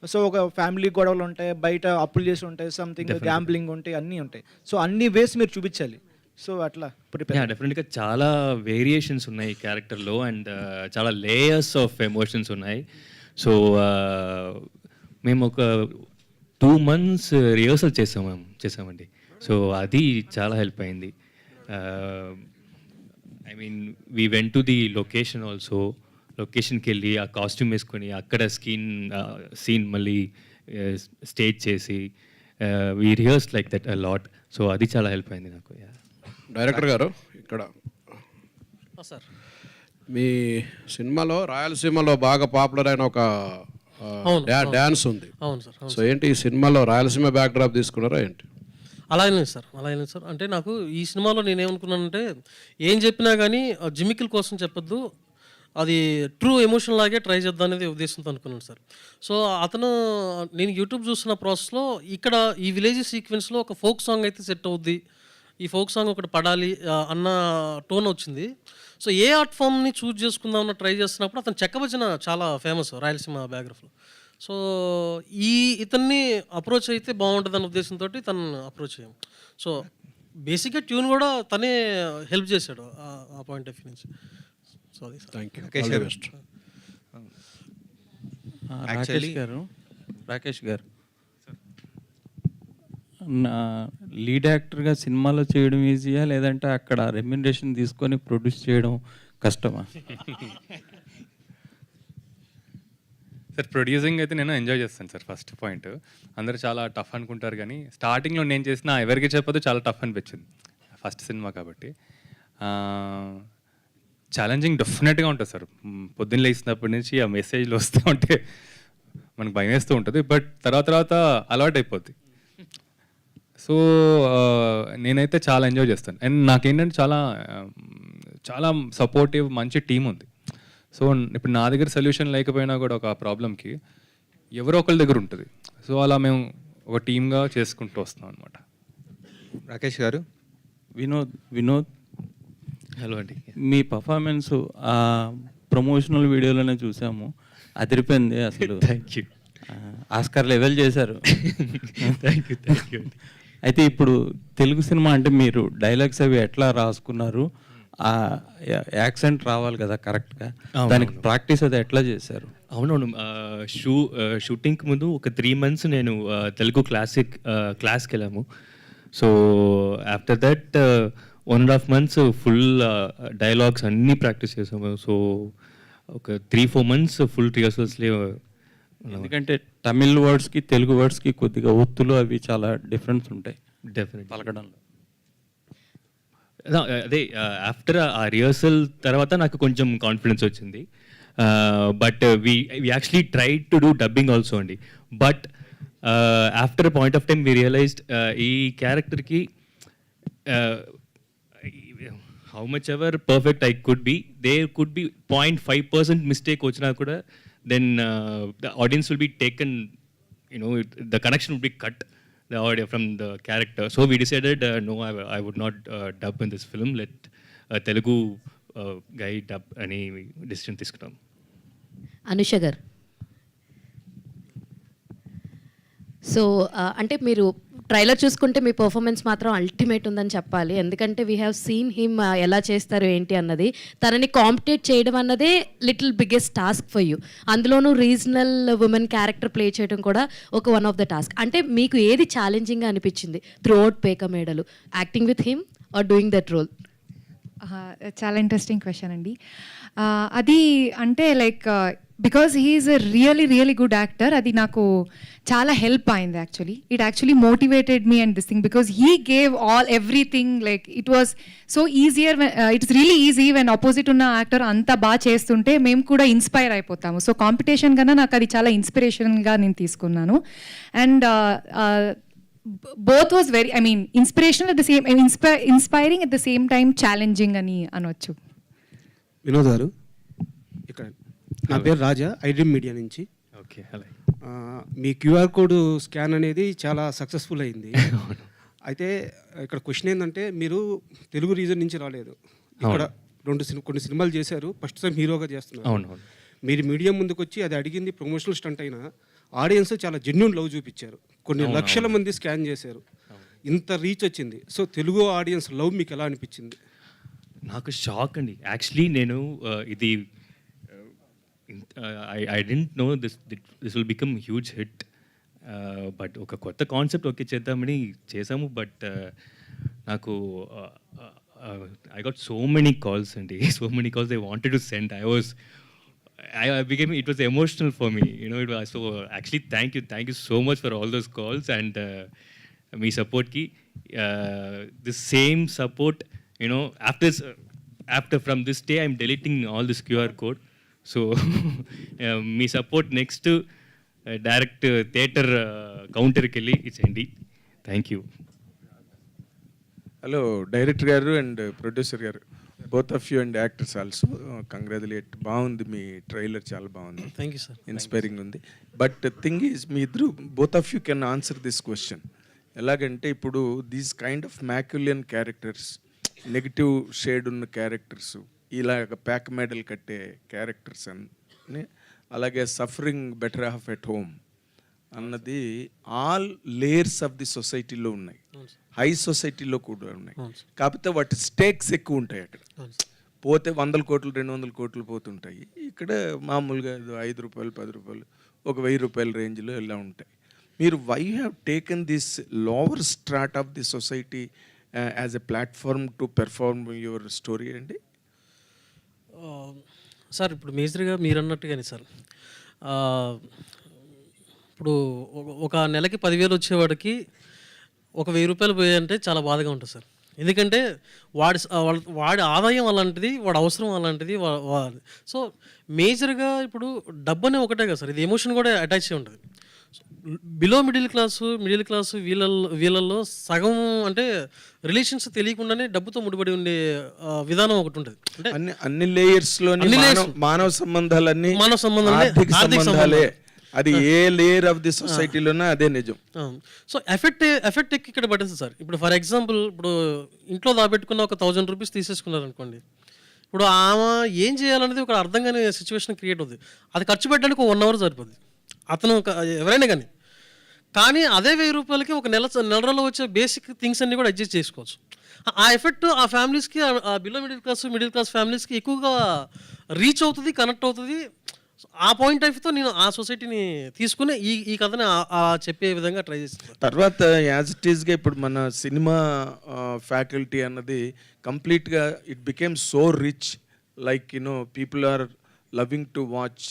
సో ఒక ఫ్యామిలీ గొడవలు ఉంటాయి, బయట అప్పులు చేసి ఉంటాయి, సంథింగ్ గ్యాంబ్లింగ్ ఉంటాయి, అన్నీ ఉంటాయి. సో అన్ని వేస్ మీరు చూపించాలి. సో అట్లా డెఫినెట్గా చాలా వేరియేషన్స్ ఉన్నాయి క్యారెక్టర్లో అండ్ చాలా లేయర్స్ ఆఫ్ ఎమోషన్స్ ఉన్నాయి. సో మేము ఒక 2 months రిహర్సల్ చేసామండి. సో అది చాలా హెల్ప్ అయింది. I mean we went to the location also, లొకేషన్కి వెళ్ళి ఆ కాస్ట్యూమ్ వేసుకొని అక్కడ సీన్ మళ్ళీ స్టేజ్ చేసి we rehearse like that a lot. So అది చాలా హెల్ప్ అయింది నాకు. డైరెక్టర్ గారు, ఇక్కడ సార్ మీ సినిమాలో రాయలసీమలో బాగా పాపులర్ అయిన ఒక డ్యాన్స్ ఉంది. అవును సార్. సో ఏంటి ఈ సినిమాలో రాయలసీమ బ్యాక్ డ్రాప్ తీసుకున్నారా ఏంటి? అలాగే సార్. అంటే నాకు ఈ సినిమాలో నేనేమనుకున్నానంటే ఏం చెప్పినా కానీ జిమికిల్ కోసం చెప్పొద్దు, అది ట్రూ ఎమోషన్ లాగే ట్రై చేద్దాం అనేది ఉద్దేశంతో అనుకున్నాను సార్. సో నేను యూట్యూబ్ చూస్తున్న ప్రాసెస్లో ఇక్కడ ఈ విలేజ్ సీక్వెన్స్లో ఒక ఫోక్ సాంగ్ అయితే సెట్ అవుద్ది, ఈ ఫోక్ సాంగ్ ఒకటి పడాలి అన్న టోన్ వచ్చింది. సో ఏ ఆర్ట్ ఫామ్ని చూజ్ చేసుకుందామని ట్రై చేస్తున్నప్పుడు అతను చెక్కభజన చాలా ఫేమస్ రాయలసీమ బ్యాక్గ్రౌండ్లో. సో ఇతన్ని అప్రోచ్ అయితే బాగుంటుంది అన్న ఉద్దేశంతో తను అప్రోచ్ అయ్యాము. సో బేసిక్గా ట్యూన్ కూడా తనే హెల్ప్ చేశాడు ఆ పాయింట్ ఆఫ్ వ్యూ నుంచి. Sorry sir. Thank you. Rakesh గారు లీడ్ యాక్టర్గా సినిమాలో చేయడం ఈజీయా, లేదంటే అక్కడ రెమ్యునరేషన్ తీసుకొని ప్రొడ్యూస్ చేయడం కష్టమా? సార్ ప్రొడ్యూసింగ్ అయితే నేను ఎంజాయ్ చేస్తాను సార్. ఫస్ట్ పాయింట్, అందరూ చాలా టఫ్ అనుకుంటారు కానీ స్టార్టింగ్లో నేను చేసిన ఎవరికి చెప్పదు చాలా టఫ్ అనిపించింది, ఫస్ట్ సినిమా కాబట్టి. ఛాలెంజింగ్ డెఫినెట్గా ఉంటుంది సార్. పొద్దున్న లేచినప్పటి నుంచి ఆ మెసేజ్లు వస్తూ ఉంటే మనకు భయం వేస్తూ ఉంటుంది, బట్ తర్వాత అలవాటు అయిపోద్ది. సో నేనైతే చాలా ఎంజాయ్ చేస్తాను. అండ్ నాకేంటంటే చాలా సపోర్టివ్ మంచి టీం ఉంది. సో ఇప్పుడు నా దగ్గర సొల్యూషన్ లేకపోయినా కూడా ఒక ప్రాబ్లంకి ఎవరో ఒకరి దగ్గర ఉంటుంది. సో అలా మేము ఒక టీమ్గా చేసుకుంటూ వస్తాం అనమాట. రాకేష్ గారు, వినోద్ హలో అండి. మీ పర్ఫార్మెన్స్ ప్రమోషనల్ వీడియోలోనే చూసాము, అదిరిపోయింది అసలు. Thank you. ఆస్కార్ లెవెల్ చేశారు. Thank you. అయితే ఇప్పుడు తెలుగు సినిమా అంటే మీరు డైలాగ్స్ అవి ఎట్లా రాసుకున్నారు? యాక్సెంట్ రావాలి కదా కరెక్ట్గా, దానికి ప్రాక్టీస్ అది ఎట్లా చేశారు? అవునవును. షూటింగ్కి ముందు ఒక 3 months నేను తెలుగు క్లాస్కి వెళ్ళాము. So after that 1.5 months full dialogues అన్నీ ప్రాక్టీస్ చేసాము. సో ఒక 3-4 months ఫుల్ రిహర్సల్స్లే. ఎందుకంటే తమిళ్ వర్డ్స్కి తెలుగు వర్డ్స్కి కొద్దిగా ఒత్తులు అవి చాలా డిఫరెన్స్ ఉంటాయి డెఫినెట్ పలకడంలో. అదే ఆఫ్టర్ ఆ రిహర్సల్ తర్వాత నాకు కొంచెం కాన్ఫిడెన్స్ వచ్చింది. But we actually try to do dubbing also అండి. But after point of time we realized ఈ క్యారెక్టర్కి how much ever perfect I could be, there could be 0.5% mistake వచ్చినా కూడా then the audience will be taken, the connection will be cut, the audio from the character. So we decided no, I would not dub in this film, let Telugu guy dub any decision తీసుకున్నాం. అనుష గారు, so అంటే మీరు trailer చూసుకుంటే మీ performance మాత్రం ultimate ఉందని చెప్పాలి. ఎందుకంటే we have seen him ఎలా చేస్తారు ఏంటి అన్నది. తనని కాంపిటేట్ చేయడం అన్నదే little biggest task for you. అందులోనూ రీజనల్ ఉమెన్ క్యారెక్టర్ ప్లే చేయడం కూడా ఒక వన్ ఆఫ్ ద టాస్క్. అంటే మీకు ఏది ఛాలెంజింగ్గా అనిపించింది through out Peka Medalu, acting with him or doing that role? చాలా ఇంట్రెస్టింగ్ క్వశ్చన్ అండి. అది అంటే like because he's a really good actor, అది నాకు చాలా హెల్ప్ అయింది actually. It actually motivated me and this thing because he gave everything. Like it was so easier, it's really easy when opposite ఉన్న actor అంత బాగా చేస్తుంటే మేము కూడా ఇన్స్పైర్ అయిపోతాము. సో కాంపిటీషన్ కన్నా నాకు అది చాలా ఇన్స్పిరేషన్గా నేను తీసుకున్నాను. And both was very, inspirational at the same, inspiring at the same time, challenging అని అనొచ్చు. వినోద్ గారు, ఇక్కడ నా పేరు రాజా, ఐడ్రీమ్ మీడియా నుంచి. Okay, hello. మీ క్యూఆర్ కోడ్ స్కాన్ అనేది చాలా సక్సెస్ఫుల్ అయింది. అయితే ఇక్కడ క్వశ్చన్ ఏంటంటే, మీరు తెలుగు రీజన్ నుంచి రాలేదు, ఇక్కడ కొన్ని సినిమాలు చేశారు, ఫస్ట్ టైం హీరోగా చేస్తున్నారు. అవును. మీరు మీడియా ముందుకు వచ్చి అది అడిగింది ప్రమోషనల్ స్టంట్ అయినా ఆడియన్స్ చాలా జెన్యూన్ లవ్ చూపించారు. కొన్ని లక్షల మంది స్కాన్ చేశారు, ఇంత రీచ్ వచ్చింది. సో తెలుగు ఆడియన్స్ లవ్ మీకు ఎలా అనిపించింది? నాకు షాక్ అండి. యాక్చువల్లీ నేను ఇది I didn't know this will become huge hit. But ఒక కొత్త కాన్సెప్ట్ ఓకే చేద్దామని చేసాము. బట్ నాకు I got so many calls అండి, so many calls I wanted to send. I became, it was emotional for me, you know. It was so, actually thank you so much for all those calls and me support ki the same support, you know, after from this day I'm deleting all this QR code, so me support next direct theater counter kelli ichandi. Thank you. Hello director garu and producer garu, both of you and actors also congratulate. బాగుంది మీ trailer, చాలా బాగుంది. Thank you sir. Inspiring ఉంది. But thing is, మీ ఇద్దరు both of you can answer this question. ఎలాగంటే ఇప్పుడు these kind of Machiavellian characters, negative shade ఉన్న క్యారెక్టర్స్, ఇలాగ ప్యాక్ మెడల్ కట్టే క్యారెక్టర్స్ అని, అలాగే suffering better half at home అన్నది ఆల్ లేయర్స్ ఆఫ్ ది సొసైటీలో ఉన్నాయి, హై సొసైటీలో కూడా ఉన్నాయి. కాకపోతే వాటి స్టేక్స్ ఎక్కువ ఉంటాయి. అక్కడ పోతే 100 కోట్లు 200 కోట్లు పోతుంటాయి. ఇక్కడ మామూలుగా 5 రూపాయలు 10 రూపాయలు ఒక 1000 రూపాయల రేంజ్లో ఇలా ఉంటాయి. మీరు why have taken this lower strata of the society as a platform to perform your story అండి? సార్ ఇప్పుడు మేజర్గా మీరు అన్నట్టుగానే సార్, ఇప్పుడు ఒక నెలకి 10,000 వచ్చేవాడికి ఒక 1000 రూపాయలు పోయాయంటే చాలా బాధగా ఉంటుంది సార్. ఎందుకంటే వాడి ఆదాయం అలాంటిది, వాడి అవసరం అలాంటిది. సో మేజర్గా ఇప్పుడు డబ్బు అనే ఒకటే కదా సార్, ఇది ఎమోషన్ కూడా అటాచ్ అయి ఉంటుంది. బిలో మిడిల్ క్లాసు వీళ్ళల్లో సగం అంటే రిలేషన్స్ తెలియకుండానే డబ్బుతో ముడిపడి ఉండే విధానం ఒకటి ఉంటుంది. అంటే అన్ని లేయర్స్లో మానవ సంబంధాలన్నీ ఆర్థిక సంబంధాలే. అది ఏ లేయర్ ఆఫ్ ది సొసైటీలోనే అదే నిజం. సో ఎఫెక్ట్ ఇక్కడ పడుతుంది సార్. ఇప్పుడు ఫర్ ఎగ్జాంపుల్, ఇప్పుడు ఇంట్లో దాబెట్టుకున్న ఒక 1000 రూపీస్ తీసేసుకున్నారు అనుకోండి, ఇప్పుడు ఆమె ఏం చేయాలనేది ఒక అర్థం కాని సిచ్యువేషన్ క్రియేట్ అవుతుంది. అది ఖర్చు పెట్టడానికి ఒక 1 అవర్ సరిపోద్ది అతను ఎవరైనా కానీ అదే 1000 రూపాయలకి ఒక నెల రోజుల్లో వచ్చే బేసిక్ థింగ్స్ అన్ని కూడా అడ్జస్ట్ చేసుకోవచ్చు. ఆ ఎఫెక్ట్ ఆ ఫ్యామిలీస్కి, ఆ బిలో మిడిల్ క్లాస్ ఫ్యామిలీస్కి ఎక్కువగా రీచ్ అవుతుంది, కనెక్ట్ అవుతుంది. ఆ పాయింట్ ఆఫ్ వ్యూతో నేను ఆ సొసైటీని తీసుకుని ఈ కథని చెప్పే విధంగా ట్రై చేస్తాను. తర్వాత యాజ్ ఇట్ ఈస్గా ఇప్పుడు మన సినిమా ఫ్యాకల్టీ అన్నది కంప్లీట్గా it became so rich, like you know people are loving to watch.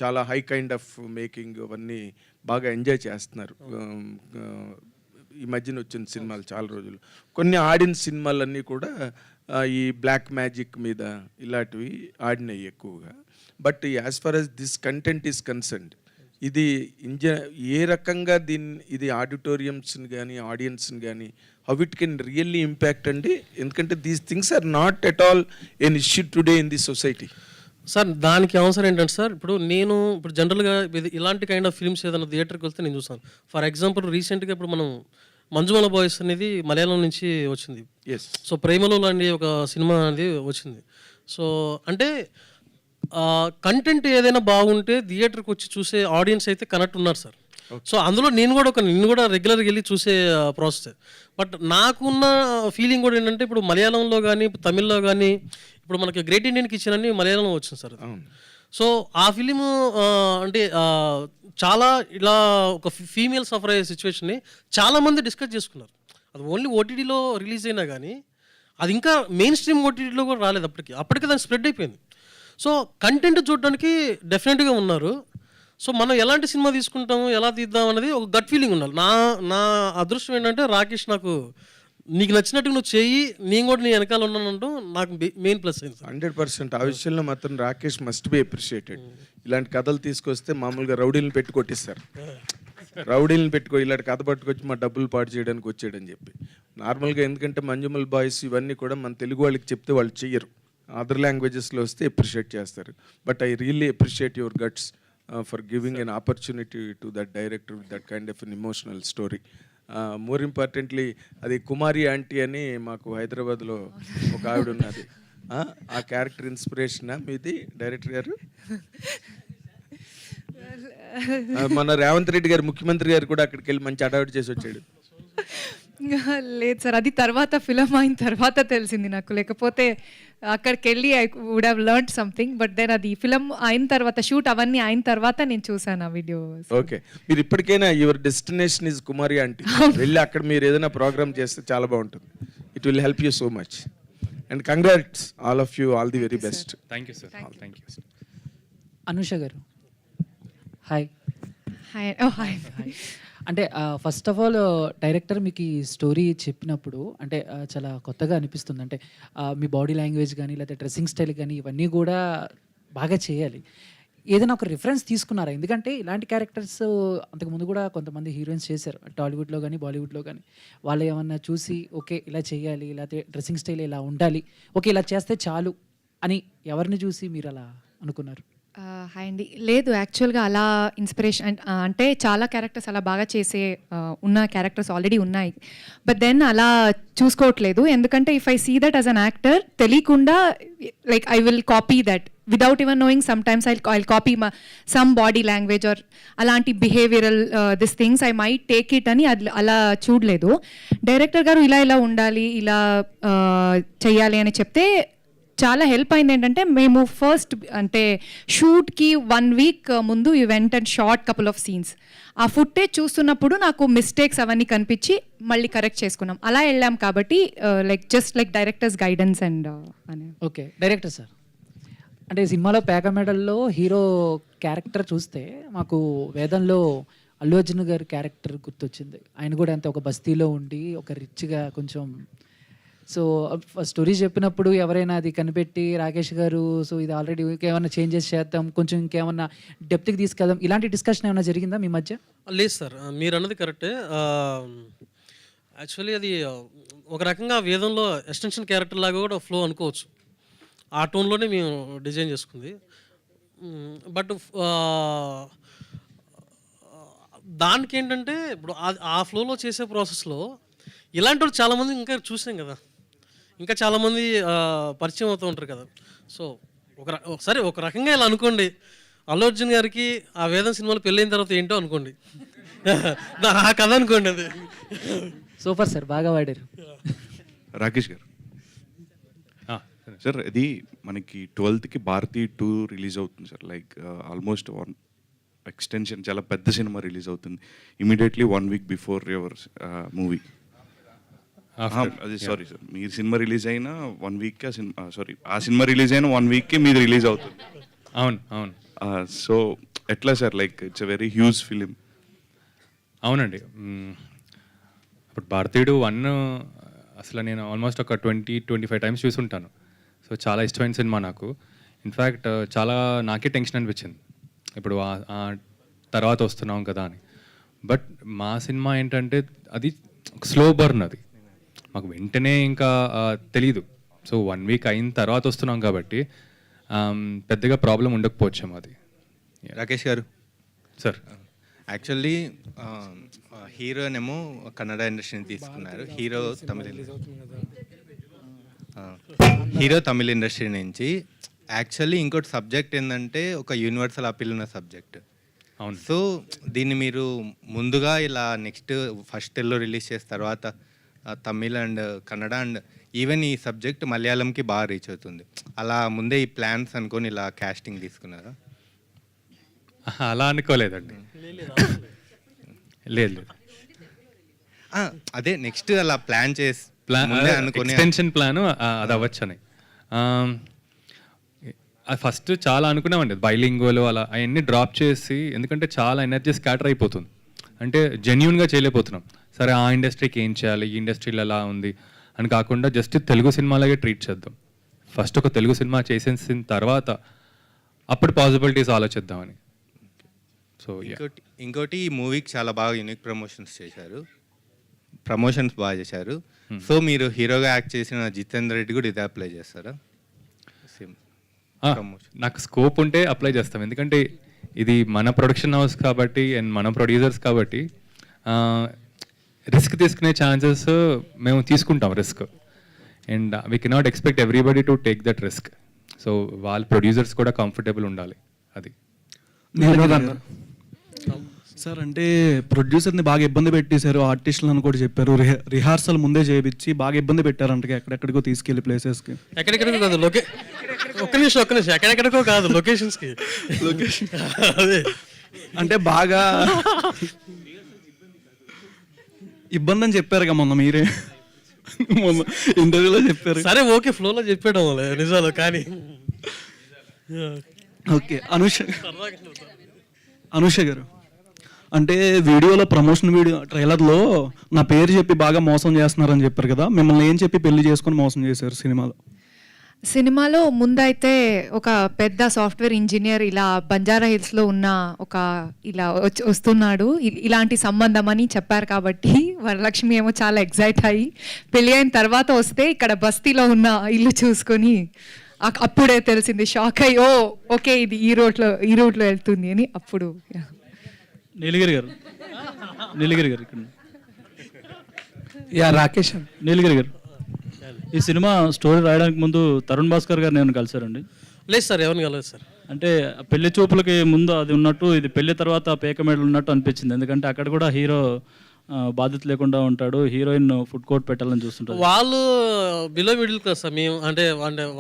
చాలా హై కైండ్ ఆఫ్ మేకింగ్ అవన్నీ బాగా ఎంజాయ్ చేస్తున్నారు. ఈ మధ్యన వచ్చిన సినిమాలు చాలా రోజులు, కొన్ని ఆడిన సినిమాలన్నీ కూడా ఈ బ్లాక్ మ్యాజిక్ మీద ఇలాంటివి ఆడినాయి ఎక్కువగా. But as far as this content is concerned, ఇది ఏ రకంగా ఇది ఆడిటోరియంస్ని కానీ ఆడియన్స్ని కానీ how it can really impact అండి? ఎందుకంటే these things are not at all an issue today in the society. Sir దానికి అవసరం ఏంటంటే సార్, ఇప్పుడు జనరల్గా ఇలాంటి కైండ్ ఆఫ్ ఫిల్మ్స్ ఏదైనా థియేటర్కి వస్తే నేను చూస్తాను. ఫర్ ఎగ్జాంపుల్ రీసెంట్గా ఇప్పుడు మనం మంజుమల బాయ్స్ అనేది మలయాళం నుంచి వచ్చింది. సో ప్రేమలో లాంటి ఒక సినిమా అనేది వచ్చింది. సో అంటే కంటెంట్ ఏదైనా బాగుంటే థియేటర్కి వచ్చి చూసే ఆడియన్స్ అయితే కనెక్ట్ ఉన్నారు సార్. సో అందులో నేను కూడా రెగ్యులర్గా వెళ్ళి చూసే ప్రాసెస్. బట్ నాకున్న ఫీలింగ్ కూడా ఏంటంటే, ఇప్పుడు మలయాళంలో కానీ తమిళ్లో కానీ ఇప్పుడు మనకి గ్రేట్ ఇండియన్ కిచెన్ అని మలయాళంలో వచ్చింది సార్. సో ఆ ఫిలిము అంటే చాలా ఇలా ఒక ఫీమేల్ సఫర్ అయ్యే సిచ్యువేషన్ని చాలామంది డిస్కస్ చేసుకున్నారు. అది ఓన్లీ ఓటీటీలో రిలీజ్ అయినా కానీ అది ఇంకా మెయిన్ స్ట్రీమ్ ఓటీటీలో కూడా రాలేదు. అప్పటికే దాన్ని స్ప్రెడ్ అయిపోయింది. సో కంటెంట్ చూడడానికి డెఫినెట్గా ఉన్నారు. సో మనం ఎలాంటి సినిమా తీసుకుంటాము, ఎలా తీద్దాం అనేది ఒక గట్ ఫీలింగ్ ఉండాలి. నా అదృష్టం ఏంటంటే, రాకేష్ నీకు నచ్చినట్టు నువ్వు చేయి, నేను కూడా నీ వెనకాల ఉన్నానంటూ నాకు మెయిన్ ప్లస్ అయింది. 100% ఆ విషయంలో మాత్రం రాకేష్ మస్ట్ బి అప్రిషియేటెడ్. ఇలాంటి కథలు తీసుకొస్తే మామూలుగా రౌడీలను పెట్టి కొట్టిస్తారు. రౌడీలను ఇలాంటి కథ పట్టుకొచ్చి మా డబ్బులు పాటు చేయడానికి వచ్చాడని చెప్పి. నార్మల్గా ఎందుకంటే మంజుమల్ బాయ్స్ ఇవన్నీ కూడా మన తెలుగు వాళ్ళకి చెప్తే వాళ్ళు చెయ్యరు, అదర్ లాంగ్వేజెస్లో వస్తే అప్రిషియేట్ చేస్తారు. But I really appreciate your guts for giving an opportunity to that director with that kind of an emotional story. More importantly అది కుమారి ఆంటీ అని మాకు హైదరాబాద్లో ఒక ఆవిడ ఉన్నది. ఆ క్యారెక్టర్ ఇన్స్పిరేషనా మీది డైరెక్టర్ గారు? మన రేవంత్ రెడ్డి గారు ముఖ్యమంత్రి గారు కూడా అక్కడికి వెళ్ళి మంచి అడావిడి చేసి వచ్చాడు. లేదు సార్, అది తర్వాత ఫిలం అయిన తర్వాత తెలిసింది నాకు. లేకపోతే అక్కడికి వెళ్ళి I would have learned something. But then అది ఫిలం అయిన తర్వాత, షూట్ అవన్నీ అయిన తర్వాత నేను చూసాను ఆ వీడియో. ఓకే, మీరు ఇప్పటికైనా your destination is Kumari aunty. వెళ్ళి అక్కడ మీరు ఏదైనా ప్రోగ్రామ్ చేస్తే చాలా బాగుంటుంది. It will help you so much. And congrats all of you, all the very best. Thank you sir. Thank you. Anusha గారు హాయ్. హాయ్. హాయ్. అంటే ఫస్ట్ ఆఫ్ ఆల్ డైరెక్టర్ మీకు ఈ స్టోరీ చెప్పినప్పుడు అంటే చాలా కొత్తగా అనిపిస్తుంది. అంటే మీ బాడీ లాంగ్వేజ్ కానీ లేకపోతే డ్రెస్సింగ్ స్టైల్ కానీ ఇవన్నీ కూడా బాగా చేయాలి. ఏదైనా ఒక రిఫరెన్స్ తీసుకున్నారా? ఎందుకంటే ఇలాంటి క్యారెక్టర్స్ అంతకుముందు కూడా కొంతమంది హీరోయిన్స్ చేశారు టాలీవుడ్లో కానీ బాలీవుడ్లో కానీ. వాళ్ళు ఏమన్నా చూసి ఓకే ఇలా చేయాలి, లేకపోతే డ్రెస్సింగ్ స్టైల్ ఇలా ఉండాలి, ఓకే ఇలా చేస్తే చాలు అని ఎవరిని చూసి మీరు అలా అనుకున్నారు? హాయ్ అండి. లేదు, యాక్చువల్గా అలా ఇన్స్పిరేషన్ అంటే చాలా క్యారెక్టర్స్ అలా బాగా చేసే ఉన్న క్యారెక్టర్స్ ఆల్రెడీ ఉన్నాయి. బట్ దెన్ అలా చూసుకోవట్లేదు. ఎందుకంటే if I see that as an actor తెలియకుండా like I will copy that without even knowing. Sometimes I copy some body language or అలాంటి behavioural this things I might take it అని అలా చూడలేదు. Director గారు ఇలా ఇలా ఉండాలి, ఇలా చెయ్యాలి అని చెప్తే చాలా హెల్ప్ అయింది. ఏంటంటే మేము ఫస్ట్ అంటే షూట్కి 1 week ముందు you went and short couple of scenes. ఆ ఫుటేజ్ చూస్తున్నప్పుడు నాకు మిస్టేక్స్ అవన్నీ కనిపించి మళ్ళీ కరెక్ట్ చేసుకున్నాం. అలా వెళ్ళాం కాబట్టి like just like directors guidance and అని. ఓకే డైరెక్టర్ సార్, అంటే సినిమాలో పేక మెడల్లో హీరో క్యారెక్టర్ చూస్తే మాకు వేదంలో అల్లు అర్జున్ గారి క్యారెక్టర్ గుర్తొచ్చింది. ఆయన కూడా అంతే ఒక బస్తీలో ఉండి ఒక రిచ్గా కొంచెం. సో స్టోరీ చెప్పినప్పుడు ఎవరైనా అది కనిపెట్టి రాకేష్ గారు సో ఇది ఆల్రెడీ ఇంకేమైనా చేంజెస్ చేద్దాం, కొంచెం ఇంకేమన్నా డెప్త్కి తీసుకెళ్దాం, ఇలాంటి డిస్కషన్ ఏమైనా జరిగిందా మీ మధ్య? లేదు సార్, మీరు అన్నది కరెక్టే. యాక్చువల్లీ అది ఒక రకంగా వేదంలో ఎక్స్టెన్షన్ క్యారెక్టర్ లాగా కూడా ఫ్లో అనుకోవచ్చు. ఆ టోన్లోనే మేము డిజైన్ చేసుకుంది. బట్ దానికి ఏంటంటే ఇప్పుడు ఆ ఫ్లోలో చేసే ప్రాసెస్లో ఇలాంటి వాళ్ళు చాలామంది ఇంకా చూసాం కదా, ఇంకా చాలామంది పరిచయం అవుతూ ఉంటారు కదా. సో ఒకసారి ఒక రకంగా ఇలా అనుకోండి, అల్లు అర్జున్ గారికి ఆ వేదం సినిమాలో పెళ్ళైన తర్వాత ఏంటో అనుకోండి, ఆ కథ అనుకోండి. అది సూపర్ సార్, బాగా వాడారు. రాకేష్ గారు సార్, ఇది మనకి 12th భారతీ 2 రిలీజ్ అవుతుంది సార్. లైక్ ఆల్మోస్ట్ 1 ఎక్స్టెన్షన్, చాలా పెద్ద సినిమా రిలీజ్ అవుతుంది immediately 1 week before your movie. అది సారీ సార్, మీ సినిమా రిలీజ్ అయిన 1 week ఆ సినిమా రిలీజ్ అయిన 1 week మీది రిలీజ్ అవుతుంది. అవును అవును. సో ఎట్లా sir, like it's a very huge film. అవునండి. ఇప్పుడు భారతీయుడు 1 అసలు నేను ఆల్మోస్ట్ ఒక 20-25 times చూసుంటాను. సో చాలా ఇష్టమైన సినిమా నాకు. ఇన్ఫ్యాక్ట్ చాలా నాకే టెన్షన్ అనిపించింది ఇప్పుడు తర్వాత వస్తున్నాం కదా అని. బట్ మా సినిమా ఏంటంటే అది స్లో బర్న్, అది మాకు వెంటనే ఇంకా తెలీదు. సో 1 week అయిన తర్వాత వస్తున్నాం కాబట్టి పెద్దగా ప్రాబ్లం ఉండకపోవచ్చాము. అది రాకేష్ గారు సార్, యాక్చువల్లీ హీరోనేమో కన్నడ ఇండస్ట్రీని తీసుకున్నారు, హీరో తమిళ ఇండస్ట్రీ నుంచి. యాక్చువల్లీ ఇంకోటి సబ్జెక్ట్ ఏంటంటే ఒక యూనివర్సల్ అపీల్ ఉన్న సబ్జెక్ట్. అవును. సో దీన్ని మీరు ముందుగా ఇలా నెక్స్ట్ ఫస్ట్ తెలుగులో రిలీజ్ చేసిన తర్వాత Tamil and Kannada and even ఈ సబ్జెక్ట్ మలయాళంకి బాగా రీచ్ అవుతుంది, అలా ముందే ఈ ప్లాన్స్ అనుకొని ఇలా కాస్టింగ్ తీసుకున్నారా? అలా అనుకోలేదండి. లేదు, అదే నెక్స్ట్ అలా ప్లాన్ చేసి ఎక్స్టెన్షన్ ప్లాన్ అది అవ్వచ్చని ఫస్ట్ చాలా అనుకున్నామండి. బైలింగ్వల్ అలా అవన్నీ డ్రాప్ చేసి, ఎందుకంటే చాలా ఎనర్జీ స్కాటర్ అయిపోతుంది, అంటే జెన్యున్గా చేయలేకపోతున్నాం. సరే ఆ ఇండస్ట్రీకి ఏం చేయాలి, ఈ ఇండస్ట్రీలో ఎలా ఉంది అని కాకుండా జస్ట్ తెలుగు సినిమాలాగే ట్రీట్ చేద్దాం. ఫస్ట్ ఒక తెలుగు సినిమా చేసేసిన తర్వాత అప్పుడు పాసిబిలిటీస్ ఆలోచిద్దామని. సో ఇంకోటి ఈ మూవీకి చాలా బాగా యూనిక్ ప్రమోషన్స్ బాగా చేశారు. సో మీరు హీరోగా యాక్ట్ చేసిన జితేందర్ రెడ్డి కూడా ఇదే అప్లై చేస్తారా? నాకు స్కోప్ ఉంటే అప్లై చేస్తాం, ఎందుకంటే ఇది మన ప్రొడక్షన్ హౌస్ కాబట్టి అండ్ మన ప్రొడ్యూసర్స్ కాబట్టి రిస్క్ తీసుకునే ఛాన్సెస్ మేము తీసుకుంటాం risk. And we cannot expect everybody to take that risk. So వాళ్ళ ప్రొడ్యూసర్స్ కూడా కంఫర్టబుల్ ఉండాలి. అది సార్, అంటే ప్రొడ్యూసర్ని బాగా ఇబ్బంది పెట్టేశారు, ఆర్టిస్టులను కూడా చెప్పారు, రిహార్సల్ ముందే చేయించి బాగా ఇబ్బంది పెట్టారంట ఎక్కడెక్కడికో తీసుకెళ్లి ప్లేసెస్కి. ఎక్కడెక్కడికో కాదు, ఒక్క నిమిషం ఎక్కడెక్కడికో కాదు, లొకేషన్స్కి. అదే అంటే బాగా ఇబ్బంది అని చెప్పారు మొన్న మీరే, మొన్న ఇంటర్వ్యూలో చెప్పారు. సరే ఓకే, ఫ్లోలో చెప్పాడు నిజాలు. కానీ ఓకే అనూష గారు, అంటే వీడియోలో ప్రమోషన్ వీడియో ట్రైలర్లో నా పేరు చెప్పి బాగా మోసం చేస్తున్నారని చెప్పారు కదా, మిమ్మల్ని ఏం చెప్పి పెళ్లి చేసుకొని మోసం చేశారు సినిమాలో? సినిమాలో ముందైతే ఒక పెద్ద సాఫ్ట్వేర్ ఇంజనీర్ ఇలా బంజారా హిల్స్లో ఉన్న ఒక ఇలా వస్తున్నాడు, ఇలాంటి సంబంధం అని చెప్పారు కాబట్టి వరలక్ష్మి ఏమో చాలా ఎగ్జైట్ అయ్యి పెళ్ళి అయిన తర్వాత వస్తే ఇక్కడ బస్తీలో ఉన్న ఇల్లు చూసుకొని అప్పుడే తెలిసింది, షాక్ అయ్యి ఓ ఓకే ఇది ఈ రూట్లో వెళ్తుంది అని. అప్పుడు నీలగిరి గారు ఇక్కడ రాకేష్ నీలగిరి గారు, ఈ సినిమా స్టోరీ రాయడానికి ముందు తరుణ్ భాస్కర్ గారు నేను కలిసారండి? లేదు సార్, ఎవరిని కలదు సార్. అంటే పెళ్లి చూపులకి ముందు అది ఉన్నట్టు ఇది పెళ్లి తర్వాత పేక మేడలు ఉన్నట్టు అనిపించింది, ఎందుకంటే అక్కడ కూడా హీరో బాధ్యత లేకుండా ఉంటాడు, హీరోయిన్ ఫుడ్ కోర్ట్ పెట్టాలని చూస్తుంటారు. వాళ్ళు బిలో మిడిల్ క్లాస్ సార్, మేము అంటే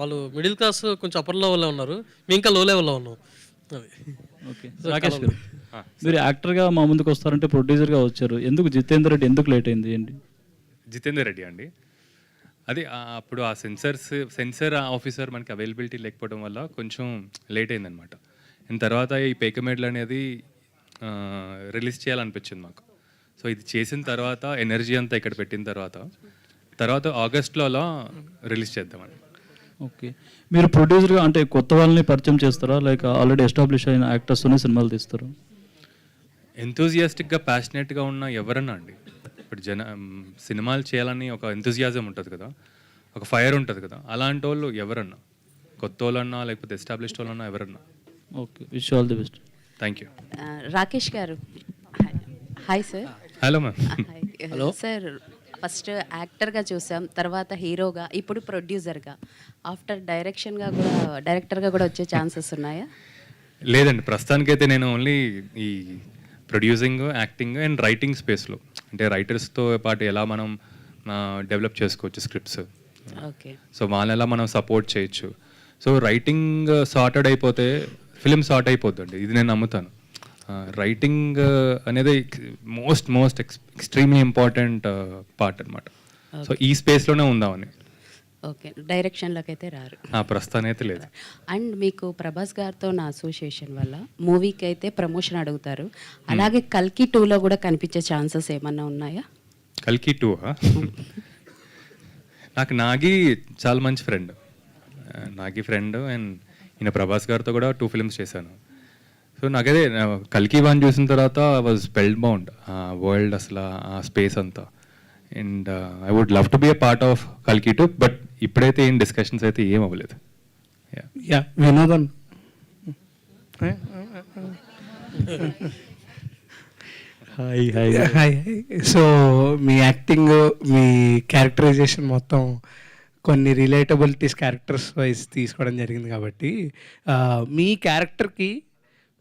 వాళ్ళు మిడిల్ క్లాస్ కొంచెం అప్పర్ లెవెల్లో ఉన్నారు, మేము ఇంకా లో లెవెల్లో ఉన్నాం. అది ఓకే. రాకేష్ గారు, మీరు యాక్టర్గా మా ముందుకు వస్తారంటే ప్రొడ్యూసర్గా వచ్చారు, ఎందుకు జితేందర్ రెడ్డి ఎందుకు లేట్ అయింది ఏంటి? జితేందర్ రెడ్డి అండి, అది అప్పుడు ఆ సెన్సర్ ఆఫీసర్ మనకి అవైలబిలిటీ లేకపోవడం వల్ల కొంచెం లేట్ అయిందనమాట. అండ్ తర్వాత ఈ పేకమేడ్లు అనేది రిలీజ్ చేయాలనిపించింది మాకు. సో ఇది చేసిన తర్వాత ఎనర్జీ అంతా ఇక్కడ పెట్టిన తర్వాత ఆగస్ట్లో అలా రిలీజ్ చేద్దామని. ఓకే. మీరు ప్రొడ్యూసర్గా అంటే కొత్త వాళ్ళని పరిచయం చేస్తారా, లైక్ ఆల్రెడీ ఎస్టాబ్లిష్ అయిన యాక్టర్స్తోనే సినిమాలు తీస్తారా? ఎంతూజియాస్టిక్గా ప్యాషనేట్గా ఉన్న ఎవరన్నా అండి, ఇప్పుడు సినిమాలు చేయాలని ఒక ఎంతూజియాజం ఉంటుంది కదా, ఒక ఫైర్ ఉంటుంది కదా, అలాంటి వాళ్ళు ఎవరన్నా, కొత్త వాళ్ళన్నా లేకపోతే ఎస్టాబ్లిష్డ్ వాళ్ళన్నా ఎవరన్నా. Okay, wish all the best. Thank you. Rakesh garu, hi sir. Hello ma'am. Hello sir, first యాక్టర్గా చూసాం, తర్వాత హీరోగా, ఇప్పుడు ప్రొడ్యూసర్గా, ఆఫ్టర్ డైరెక్టర్గా కూడా వచ్చే ఛాన్సెస్ ఉన్నాయా? లేదండి, ప్రస్తుతానికైతే నేను ఓన్లీ ఈ ప్రొడ్యూసింగ్, యాక్టింగ్ అండ్ రైటింగ్ స్పేస్లో, అంటే రైటర్స్తో పాటు ఎలా మనం డెవలప్ చేసుకోవచ్చు స్క్రిప్ట్స్, ఓకే, సో వాళ్ళని ఎలా మనం సపోర్ట్ చేయొచ్చు. సో రైటింగ్ సార్టెడ్ అయిపోతే ఫిలిం సార్ట్ అయిపోద్దండి, ఇది నేను నమ్ముతాను. రైటింగ్ అనేది మోస్ట్ ఎక్స్ట్రీమ్లీ ఇంపార్టెంట్ పార్ట్ అనమాట. సో ఈ స్పేస్లోనే ఉందామని. ఓకే, డైరెక్షన్లోకి అయితే రారు ప్రస్తుతానికి అయితే లేదు. అండ్ మీకు ప్రభాస్ గారితో నా అసోసియేషన్ వల్ల మూవీకి అయితే ప్రమోషన్ అడుగుతారు, అలాగే కల్కి 2లో కూడా కనిపించే ఛాన్సెస్ ఏమన్నా ఉన్నాయా? కల్కి 2 నాకు నాగి చాలా మంచి ఫ్రెండ్, అండ్ ఈయన ప్రభాస్ గారితో కూడా 2 ఫిల్మ్స్ చేశాను. సో నాకైతే కల్కి 1 చూసిన తర్వాత ఐ వాజ్ స్పెల్ బౌండ్, ఆ వరల్డ్ అసలు ఆ స్పేస్ అంతా. And I would love to be a part of కల్కి 2, బట్ ఇప్పుడైతే ఏం డిస్కషన్స్ అయితే ఏం అవ్వలేదు. వినోదన్, హాయ్. సో మీ యాక్టింగ్, మీ క్యారెక్టరైజేషన్ మొత్తం కొన్ని రిలేటబిలిటీస్ క్యారెక్టర్స్ వైజ్ తీసుకోవడం జరిగింది కాబట్టి మీ క్యారెక్టర్కి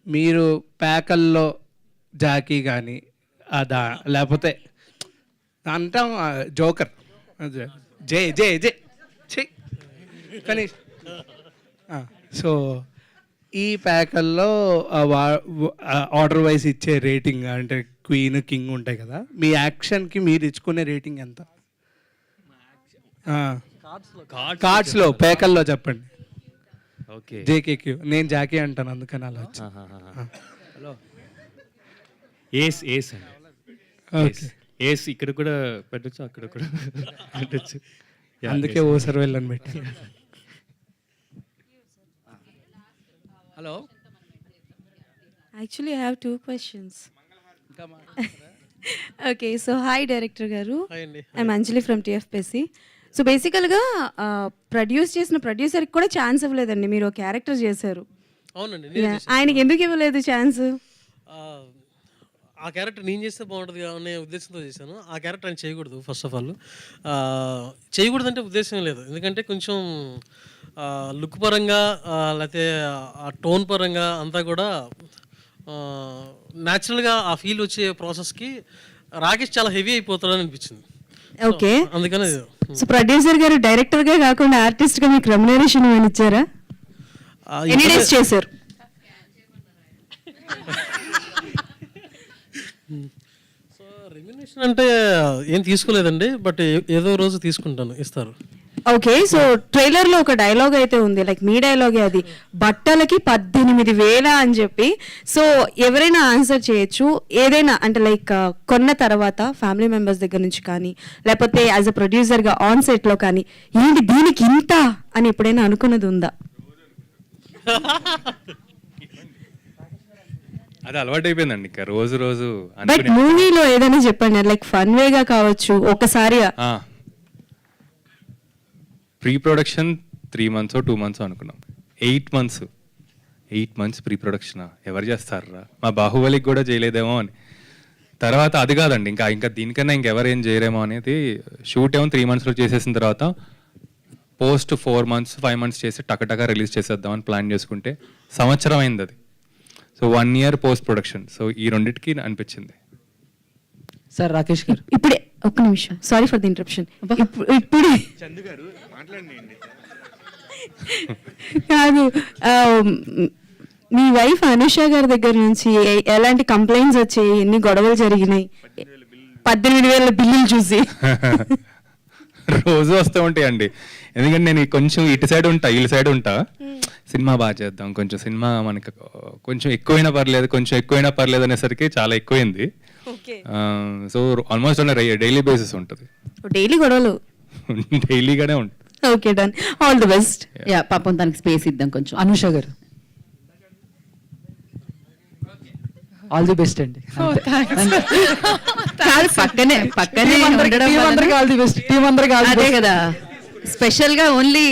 మీరు ప్యాకల్లో జాకీ కానీ లేకపోతే అంటాం జోకర్, జే జే జే చెయ్ కానీ సో ఈ ప్యాకల్లో ఆర్డర్ వైజ్ ఇచ్చే రేటింగ్, అంటే క్వీన్ కింగ్ ఉంటాయి కదా, మీ యాక్షన్కి మీరు ఇచ్చుకునే రేటింగ్ ఎంత? కార్డ్స్లో ప్యాకల్లో చెప్పండి. ఓకే, జేకేక్యూ, నేను జాకీ అంటాను అందుకని అలా వచ్చి. హలో, ఏస్ అండి. ఓకే, ఏస్ ఇక్కడ కూడా పెట్టచ్చు, అక్కడ కూడా పెట్టచ్చు, అందుకే ఓ సర్వేల్ అని పెట్టి. Hello. Actually, I have 2 questions. Okay, so hi Director Garu. Hi Andy. I'm Anjali from TFPC. So బేసికల్గా ప్రొడ్యూస్ చేసిన ప్రొడ్యూసర్కి కూడా ఛాన్స్ ఇవ్వలేదండి, మీరు ఒక క్యారెక్టర్ చేశారు. అవునండి, ఆయనకి ఎందుకు ఇవ్వలేదు ఛాన్స్? ఆ క్యారెక్టర్ నేను చేస్తే బాగుంటుంది అనే ఉద్దేశంతో చేశాను. ఆ క్యారెక్టర్ ఆయన చేయకూడదు. ఫస్ట్ ఆఫ్ ఆల్ చేయకూడదంటే ఉద్దేశం లేదు, ఎందుకంటే కొంచెం లుక్ పరంగా లేకపోతే ఆ టోన్ పరంగా అంతా కూడా న్యాచురల్గా ఆ ఫీల్ వచ్చే ప్రాసెస్కి రాకేష్ చాలా హెవీ అయిపోతాడని అనిపించింది. ఓకే, అందుకని సో ప్రొడ్యూసర్ గారు డైరెక్టర్గా కాకుండా ఆర్టిస్ట్గా మీకు రెమ్యునరేషన్ ఏమైనా ఇచ్చారా? ఎన్ని డేస్ చేశారు? సో రెమ్యునరేషన్ అంటే ఏం తీసుకోలేదండి, బట్ ఏదో రోజు తీసుకుంటాను, ఇస్తారు. ఓకే, సో ట్రైలర్లో ఒక డైలాగ్ అయితే ఉంది, లైక్ మీ డైలాగే అది, బట్టలకి 18,000 అని చెప్పి. సో ఎవరైనా ఆన్సర్ చేయొచ్చు, ఏదైనా అంటే లైక్ కొన్న తర్వాత ఫ్యామిలీ మెంబర్స్ దగ్గర నుంచి కానీ, లేకపోతే యాజ్ అ ప్రొడ్యూసర్గా ఆన్ సెట్లో కానీ, ఏంటి దీనికి ఇంత అని ఎప్పుడైనా అనుకున్నది ఉందా? అది అలవాటు అయిపోయిందండి, ఇంకా రోజు రోజు బట్ మూవీలో ఏదైనా చెప్పండి, లైక్ ఫన్ వేగా కావచ్చు, ఒకసారిగా. ప్రీ ప్రొడక్షన్ 3 months 2 months అనుకున్నాం, 8 months ప్రీ ప్రొడక్షన్ ఎవరు చేస్తారా, మా బాహుబలికి కూడా చేయలేదేమో అని. తర్వాత అది కాదండి, ఇంకా దీనికన్నా ఇంకెవరు ఏం చేయరేమో అనేది. షూట్ ఏమో 3 monthsలో చేసేసిన తర్వాత పోస్ట్ 4 months 5 months చేసి టకటగా రిలీజ్ చేసేద్దామని ప్లాన్ చేసుకుంటే సంవత్సరం అయింది అది. So 1 year post production. So ఈ రెండింటికి అనిపించింది. సార్ రాకేష్ గారు, ఇప్పుడే ఒక్క నిమిషం, సారీ ఫర్ ది ఇంటరప్షన్. ఇప్పుడే కాదు, మీ వైఫ్ అనుష గారి దగ్గర నుంచి ఎలాంటి కంప్లైంట్స్ వచ్చాయి, ఎన్ని గొడవలు జరిగినాయి 18,000 బిల్లులు చూసి? రోజు వస్తూ ఉంటాయండి, ఎందుకంటే నేను కొంచెం ఇటు సైడ్ ఉంటా, ఇటు సైడ్ ఉంటా. సినిమా బాగా చేద్దాం, కొంచెం సినిమా మనకి కొంచెం ఎక్కువైనా పర్లేదు అనేసరికి చాలా ఎక్కువైంది. సో ఆల్మోస్ట్ డైలీ బేసిస్ ఉంటుంది, డైలీ గొడవలు డైలీగానే ఉంటుంది. Okay, done, all the best. Yeah, పాపం తనకి స్పేస్ ఇద్దాం కొంచెం. అనుష గారు, ఆల్ ది బెస్ట్ అండి. కాదు, పక్కనే ఆల్ ది బెస్ట్, టీం అందరికి అదే కదా, స్పెషల్ గా ఓన్లీ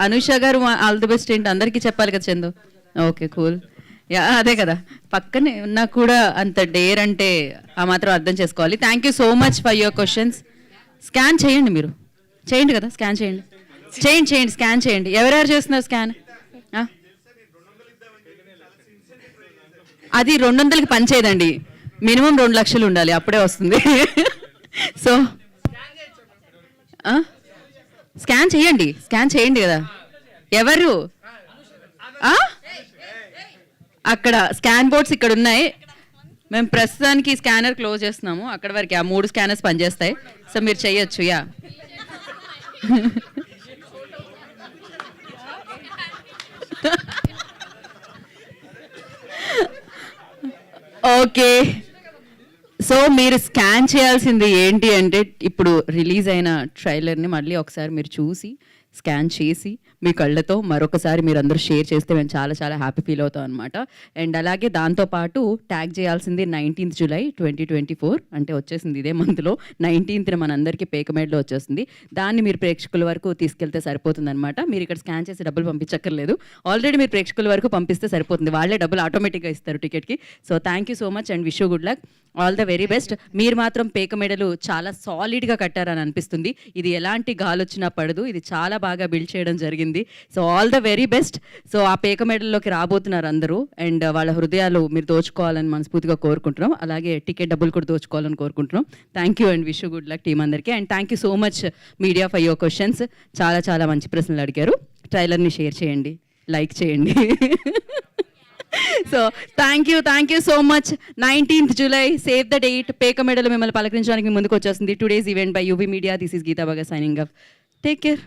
అనుష గారు ఆల్ ది బెస్ట్ ఏంటి అందరికీ చెప్పాలి కదా చందు. Okay, cool. యా, అదే కదా, పక్కనే ఉన్నా కూడా అంత డేర్ అంటే ఆ మాత్రం అర్థం చేసుకోవాలి. Thank you so much for your questions. Scan చేయండి, మీరు చేయండి కదా, స్కాన్ చేయండి, స్కాన్ చేయండి. ఎవరెవరు చేస్తున్నారు స్కాన్? అది 200కి పనిచేయదండి, మినిమం 2 లక్షలు ఉండాలి, అప్పుడే వస్తుంది. సో స్కాన్ చేయండి కదా. ఎవరు అక్కడ స్కాన్ బోర్డ్స్ ఇక్కడ ఉన్నాయి. మేము ప్రస్తుతానికి స్కానర్ క్లోజ్ చేస్తున్నాము, అక్కడ వరకు ఆ 3 స్కానర్స్ పనిచేస్తాయి. సో మీరు చేయొచ్చు. Yeah, okay. సో మీరు స్కాన్ చేయాల్సింది ఏంటి అంటే, ఇప్పుడు రిలీజ్ అయిన ట్రైలర్ని మళ్ళీ ఒకసారి మీరు చూసి స్కాన్ చేసి మీ కళ్ళతో మరొకసారి మీరు అందరూ షేర్ చేస్తే మేము చాలా చాలా హ్యాపీ ఫీల్ అవుతాం అనమాట. అండ్ అలాగే దాంతోపాటు ట్యాగ్ చేయాల్సింది 19th July 2024, అంటే వచ్చేసింది ఇదే మంత్లో 19th మనందరికీ పేకమేడ్లో వచ్చేస్తుంది. దాన్ని మీరు ప్రేక్షకుల వరకు తీసుకెళ్తే సరిపోతుంది అనమాట. మీరు ఇక్కడ స్కాన్ చేసి డబ్బులు పంపించక్కర్లేదు, ఆల్రెడీ మీరు ప్రేక్షకుల వరకు పంపిస్తే సరిపోతుంది, వాళ్ళే డబ్బులు ఆటోమేటిక్గా ఇస్తారు టికెట్కి. So thank you so much and wish you good luck, all the very best. మీరు మాత్రం పేకమేడలు చాలా సాలిడ్గా కట్టారని అనిపిస్తుంది, ఇది ఎలాంటి గాలొచ్చినా పడదు, ఇది చాలా బాగా బిల్డ్ చేయడం జరిగింది. So all the very best. So ఆ పేక మెడల్లోకి రాబోతున్నారు అందరూ, అండ్ వాళ్ళ హృదయాలు మీరు దోచుకోవాలని మనస్ఫూర్తిగా కోరుకుంటున్నాం. అలాగే టికెట్ డబ్బులు కూడా దోచుకోవాలని కోరుకుంటున్నాం. Thank you and wish you good luck team అందరికీ. And thank you so much media for your questions. చాలా చాలా మంచి ప్రశ్నలు అడిగారు. ట్రైలర్ని షేర్ చేయండి, లైక్ చేయండి. So thank you so much. 19th July, save the date. Peka Medal మిమ్మల్ని పలకరించడానికి ముందుకు వచ్చేస్తుంది. Today's event by UV media. This is Geetha బాగా సైనింగ్ ఆఫ్. Take care.